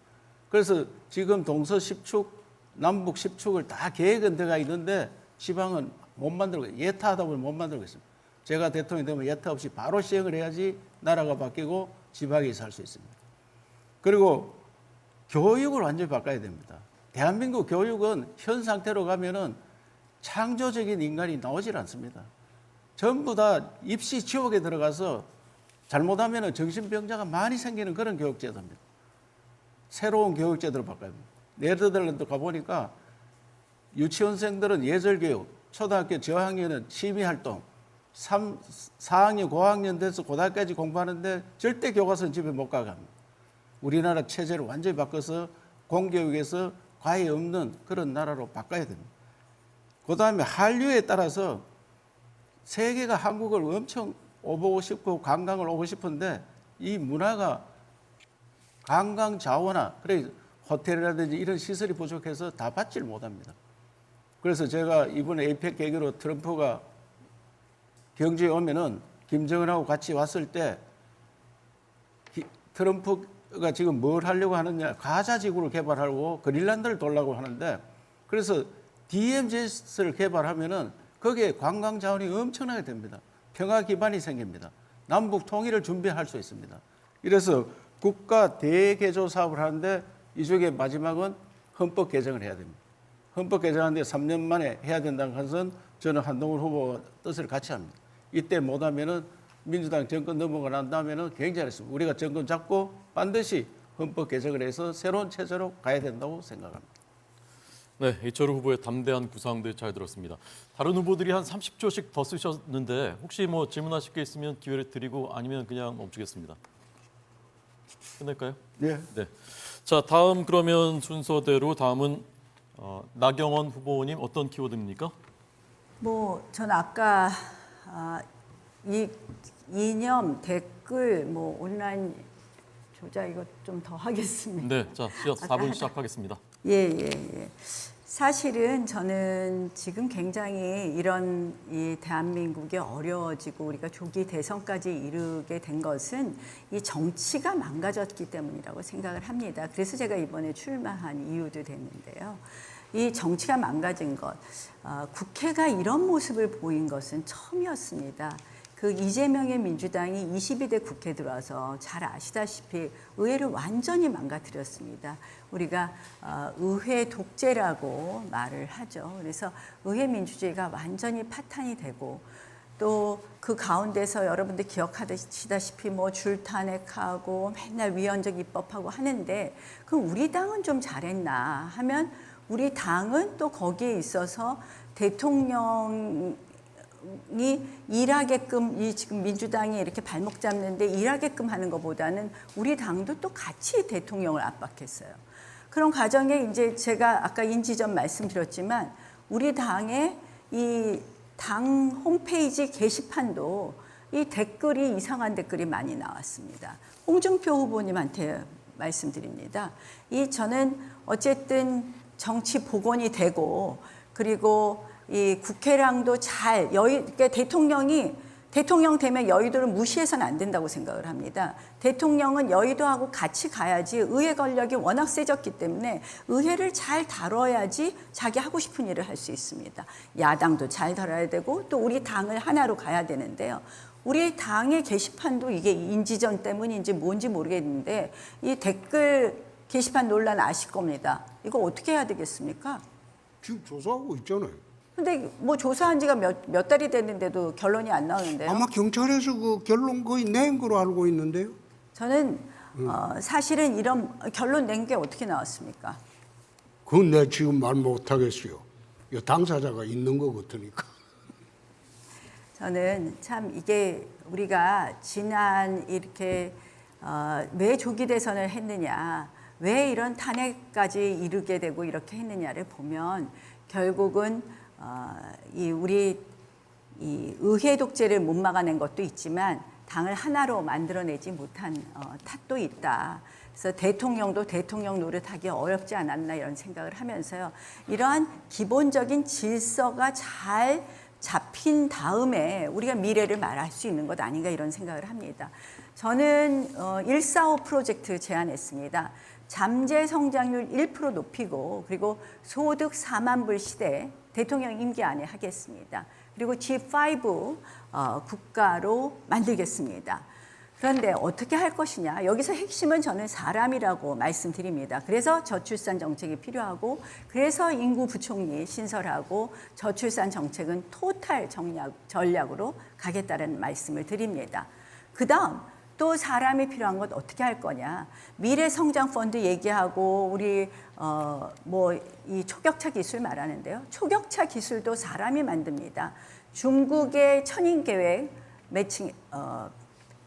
그래서 지금 동서 10축, 남북 10축을 다 계획은 들어가 있는데 지방은 못 만들고 예타하다 보면 못 만들고 있습니다. 제가 대통령이 되면 예타 없이 바로 시행을 해야지 나라가 바뀌고 지방이 살 수 있습니다. 그리고 교육을 완전히 바꿔야 됩니다. 대한민국 교육은 현 상태로 가면은 창조적인 인간이 나오질 않습니다. 전부 다 입시 지옥에 들어가서 잘못하면 정신병자가 많이 생기는 그런 교육제도입니다. 새로운 교육제도로 바꿔야 합니다. 네덜란드 가보니까 유치원생들은 예절교육, 초등학교 저학년은 취미활동, 4학년, 고학년 돼서 고등학교까지 공부하는데 절대 교과서는 집에 못 가게 합니다. 우리나라 체제를 완전히 바꿔서 공교육에서 과외 없는 그런 나라로 바꿔야 됩니다. 그 다음에 한류에 따라서 세계가 한국을 엄청 오보고 싶고 관광을 오고 싶은데 이 문화가 관광 자원화, 그래 호텔이라든지 이런 시설이 부족해서 다 받지를 못합니다. 그래서 제가 이번에 에이펙 계기로 트럼프가 경주에 오면은 김정은하고 같이 왔을 때 트럼프가 지금 뭘 하려고 하느냐, 가자지구를 개발하고 그린란드를 돌려고 하는데 그래서 DMZ를 개발하면은 거기에 관광 자원이 엄청나게 됩니다. 평화 기반이 생깁니다. 남북 통일을 준비할 수 있습니다. 이래서 국가 대개조 사업을 하는데 이 중에 마지막은 헌법 개정을 해야 됩니다. 헌법 개정하는데 3년 만에 해야 된다는 것은 저는 한동훈 후보와 뜻을 같이 합니다. 이때 못하면은 민주당 정권 넘어가 난 다음에는 굉장히 했습니다. 우리가 정권 잡고 반드시 헌법 개정을 해서 새로운 체제로 가야 된다고 생각합니다. 네, 이철우 후보의 담대한 구상들 잘 들었습니다. 다른 후보들이 한 30초씩 더 쓰셨는데 혹시 뭐 질문하실 게 있으면 기회를 드리고 아니면 그냥 멈추겠습니다. 끝낼까요? 네. 네. 자, 다음 그러면 순서대로 다음은 나경원 후보님 어떤 키워드입니까? 전 아까 이 이념 댓글 온라인 조작 이거 좀 더 하겠습니다. 네, 자, 4분 시작하겠습니다. 예. 사실은 저는 지금 굉장히 이런 이 대한민국이 어려워지고 우리가 조기 대선까지 이르게 된 것은 이 정치가 망가졌기 때문이라고 생각을 합니다. 그래서 제가 이번에 출마한 이유도 됐는데요. 이 정치가 망가진 것, 국회가 이런 모습을 보인 것은 처음이었습니다. 그 이재명의 민주당이 22대 국회 들어와서 잘 아시다시피 의회를 완전히 망가뜨렸습니다. 우리가 의회 독재라고 말을 하죠. 그래서 의회 민주주의가 완전히 파탄이 되고 또 그 가운데서 여러분들 기억하시다시피 줄탄핵하고 맨날 위헌적 입법하고 하는데 그럼 우리 당은 좀 잘했나 하면 우리 당은 또 거기에 있어서 대통령의 일하게끔 이 지금 민주당이 이렇게 발목 잡는데 일하게끔 하는 것보다는 우리 당도 또 같이 대통령을 압박했어요. 그런 과정에 이제 제가 아까 인지전 말씀드렸지만 우리 당의 이 당 홈페이지 게시판도 이 댓글이 이상한 댓글이 많이 나왔습니다. 홍준표 후보님한테 말씀드립니다. 저는 어쨌든 정치 복원이 되고 그리고 이 국회랑도 잘 그러니까 대통령 되면 여의도를 무시해서는 안 된다고 생각을 합니다. 대통령은 여의도하고 같이 가야지 의회 권력이 워낙 세졌기 때문에 의회를 잘 다뤄야지 자기 하고 싶은 일을 할 수 있습니다. 야당도 잘 다뤄야 되고 또 우리 당을 하나로 가야 되는데요. 우리 당의 게시판도 이게 인지전 때문인지 뭔지 모르겠는데 이 댓글 게시판 논란 아실 겁니다. 이거 어떻게 해야 되겠습니까? 지금 조사하고 있잖아요. 근데 뭐 조사한 지가 몇 달이 됐는데도 결론이 안 나오는데요. 아마 경찰에서 그 결론 거의 낸 거로 알고 있는데요. 저는 사실은 이런 결론 낸 게 어떻게 나왔습니까? 그건 내가 지금 말 못하겠어요. 이 당사자가 있는 거 같으니까. 저는 참 이게 우리가 지난 이렇게 왜 조기 대선을 했느냐, 왜 이런 탄핵까지 이르게 되고 이렇게 했느냐를 보면 결국은 우리 의회 독재를 못 막아낸 것도 있지만 당을 하나로 만들어내지 못한 탓도 있다. 그래서 대통령도 대통령 노릇하기 어렵지 않았나 이런 생각을 하면서요. 이러한 기본적인 질서가 잘 잡힌 다음에 우리가 미래를 말할 수 있는 것 아닌가 이런 생각을 합니다. 저는 145 프로젝트 제안했습니다. 잠재 성장률 1% 높이고 그리고 소득 4만 불 시대 대통령 임기 안에 하겠습니다. 그리고 G5 국가로 만들겠습니다. 그런데 어떻게 할 것이냐. 여기서 핵심은 저는 사람이라고 말씀드립니다. 그래서 저출산 정책이 필요하고 그래서 인구 부총리 신설하고 저출산 정책은 토탈 전략으로 가겠다는 말씀을 드립니다. 그다음 또 사람이 필요한 것 어떻게 할 거냐. 미래 성장 펀드 얘기하고 우리 이 초격차 기술 말하는데요. 초격차 기술도 사람이 만듭니다. 중국의 천인 계획 매칭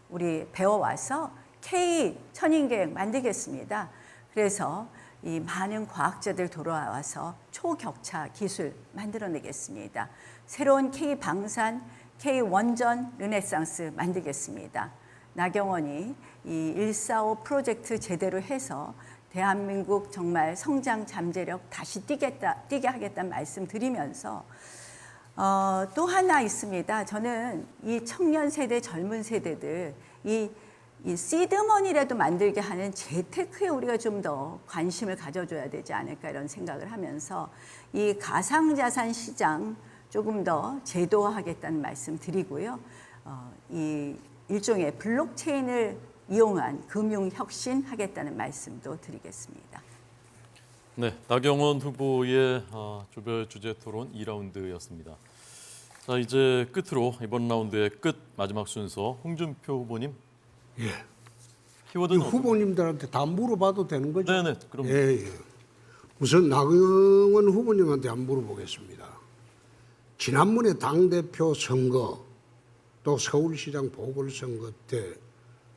우리 배워와서 K 천인 계획 만들겠습니다. 그래서 이 많은 과학자들 돌아와서 초격차 기술 만들어내겠습니다. 새로운 K 방산, K 원전 르네상스 만들겠습니다. 나경원이 이 145 프로젝트 제대로 해서 대한민국 정말 성장 잠재력 다시 뛰게 하겠다는 말씀 드리면서 또 하나 있습니다. 저는 이 청년 세대, 젊은 세대들 이 시드머니라도 만들게 하는 재테크에 우리가 좀 더 관심을 가져줘야 되지 않을까 이런 생각을 하면서 이 가상자산 시장 조금 더 제도화하겠다는 말씀 드리고요. 이 일종의 블록체인을 이용한 금융혁신 하겠다는 말씀도 드리겠습니다. 네, 나경원 후보의 조별 주제 토론 2라운드였습니다. 자, 이제 끝으로 이번 라운드의 끝 마지막 순서 홍준표 후보님. 예. 이 키워드는 후보님들한테 다 물어봐도 되는 거죠? 네네, 그럼 예. 우선 나경원 후보님한테 한번 물어보겠습니다. 지난번에 당대표 선거 또 서울시장 보궐선거 때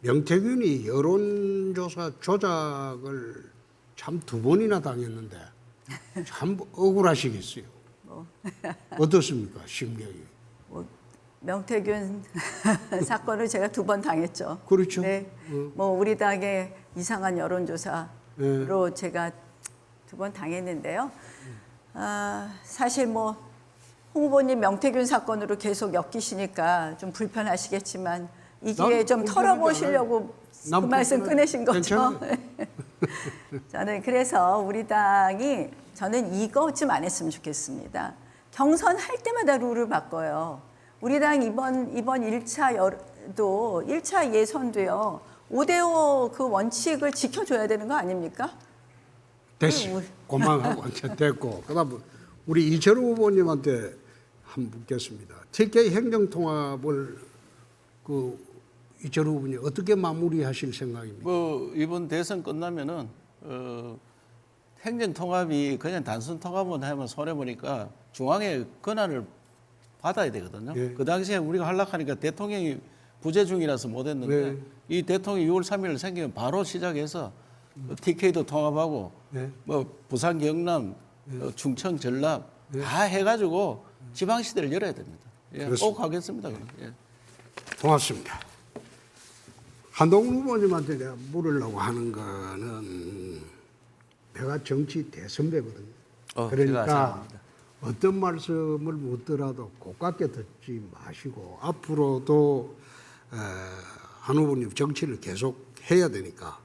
명태균이 여론조사 조작을 참 2번이나 당했는데 참 억울하시겠어요. 어떻습니까, 심경이? 명태균 사건을 제가 2번 당했죠. 그렇죠. 네, 우리 당의 이상한 여론조사로 제가 2번 당했는데요. 사실 홍 후보님 명태균 사건으로 계속 엮이시니까 좀 불편하시겠지만 이 기회에 좀 털어보시려고 그 말씀 꺼내신 거죠. 저는 그래서 우리 당이 저는 이거 좀 안 했으면 좋겠습니다. 경선할 때마다 룰을 바꿔요. 우리 당 이번 1차 예선도요. 5대5 그 원칙을 지켜줘야 되는 거 아닙니까? 됐어요. 고만하고 완전 됐고. 그다음 우리 이철우 후보님한테 한번 묻겠습니다. TK 행정통합을 이철우 후보님 어떻게 마무리하실 생각입니까? 이번 대선 끝나면은 행정 통합이 그냥 단순 통합만 하면 손해 보니까 중앙의 권한을 받아야 되거든요. 예. 그 당시에 우리가 하려하니까 대통령이 부재 중이라서 못했는데 네. 이 대통령이 6월 3일 생기면 바로 시작해서 TK도 통합하고 네. 뭐 부산, 경남, 충청, 전남 다 해가지고 지방시대를 열어야 됩니다. 예, 그렇습니다. 꼭 하겠습니다. 그럼. 예. 고맙습니다. 한동훈 후보님한테 내가 물으려고 하는 거는 내가 정치 대선배거든요. 제가 그러니까 아사합니다. 어떤 말씀을 묻더라도 고깝게 듣지 마시고 앞으로도 한 후보님 정치를 계속 해야 되니까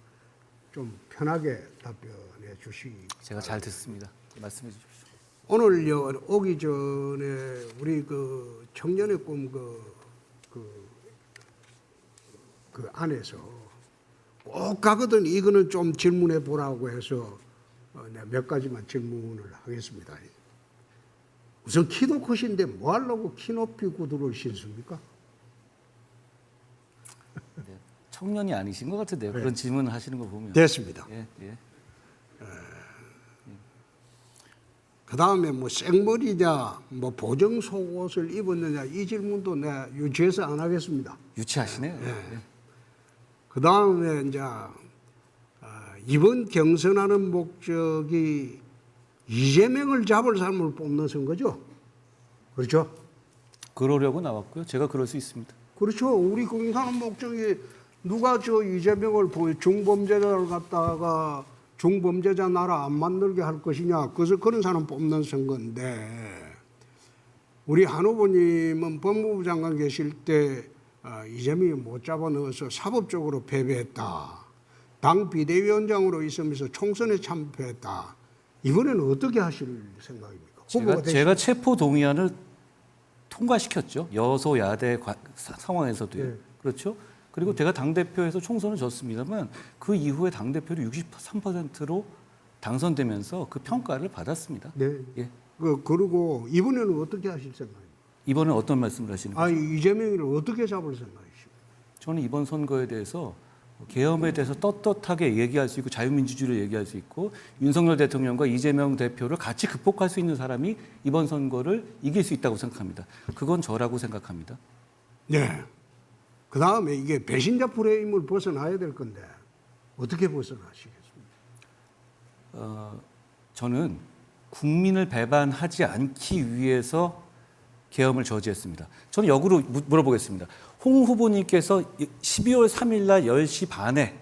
좀 편하게 답변해 주시기. 제가 잘 듣습니다. 말씀해 주십시오. 오늘 오기 전에 우리 그 청년의 꿈 그 안에서 꼭 가거든 이거는 좀 질문해 보라고 해서 내가 몇 가지만 질문을 하겠습니다. 우선 키도 크신데 뭐 하려고 키 높이 구두를 신습니까? 청년이 아니신 것 같은데요. 네. 그런 질문을 하시는 거 보면. 됐습니다. 예, 예. 그 다음에 뭐 생머리냐, 뭐 보정 속옷을 입었느냐 이 질문도 내가 유치해서 안 하겠습니다. 유치하시네요. 예. 그 다음에 이제 이번 경선하는 목적이 이재명을 잡을 사람을 뽑는 선거죠. 그렇죠? 그러려고 나왔고요. 제가 그럴 수 있습니다. 그렇죠. 우리 공산은 목적이 누가 저 이재명을 중범죄자를 갖다가 중범죄자 나라 안 만들게 할 것이냐. 그래서 그런 사람 뽑는 선거인데 우리 한 후보님은 법무부 장관 계실 때 이재명이 못 잡아넣어서 사법적으로 패배했다. 당 비대위원장으로 있으면서 총선에 참패했다. 이번에는 어떻게 하실 생각입니까? 제가 체포 동의안을 통과시켰죠. 여소야대 상황에서도요. 네. 그렇죠. 그리고 제가 당대표에서 총선을 졌습니다만 그 이후에 당대표를 63%로 당선되면서 그 평가를 받았습니다. 네. 예. 그리고 이번에는 어떻게 하실 생각입니까? 이번에 어떤 말씀을 하시는 거죠? 이재명을 어떻게 잡을 생각이십니까? 저는 이번 선거에 대해서 계엄에 대해서 떳떳하게 얘기할 수 있고 자유민주주의를 얘기할 수 있고 윤석열 대통령과 이재명 대표를 같이 극복할 수 있는 사람이 이번 선거를 이길 수 있다고 생각합니다. 그건 저라고 생각합니다. 네. 그 다음에 이게 배신자 프레임을 벗어나야 될 건데 어떻게 벗어나시겠습니까? 저는 국민을 배반하지 않기 위해서 계엄을 저지했습니다. 저는 역으로 물어보겠습니다. 홍 후보님께서 12월 3일 날 10시 반에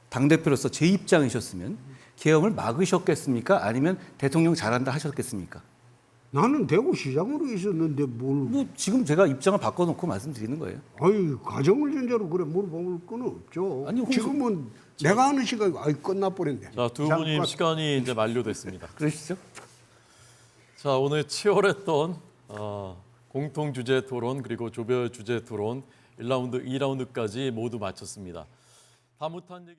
당대표로서 제 입장이셨으면 계엄을 막으셨겠습니까? 아니면 대통령 잘한다 하셨겠습니까? 나는 대구시장으로 있었는데 뭐 지금 제가 입장을 바꿔놓고 말씀드리는 거예요. 가정을 전제로 그래 물어볼 건 없죠. 아니, 지금은 내가 하는 시간이 끝나버렸네. 자, 두 분님 시간이 이제 만료됐습니다. 그러시죠? 자, 오늘 치열했던 공통 주제 토론 그리고 조별 주제 토론 1라운드, 2라운드까지 모두 마쳤습니다. 다 못한 얘기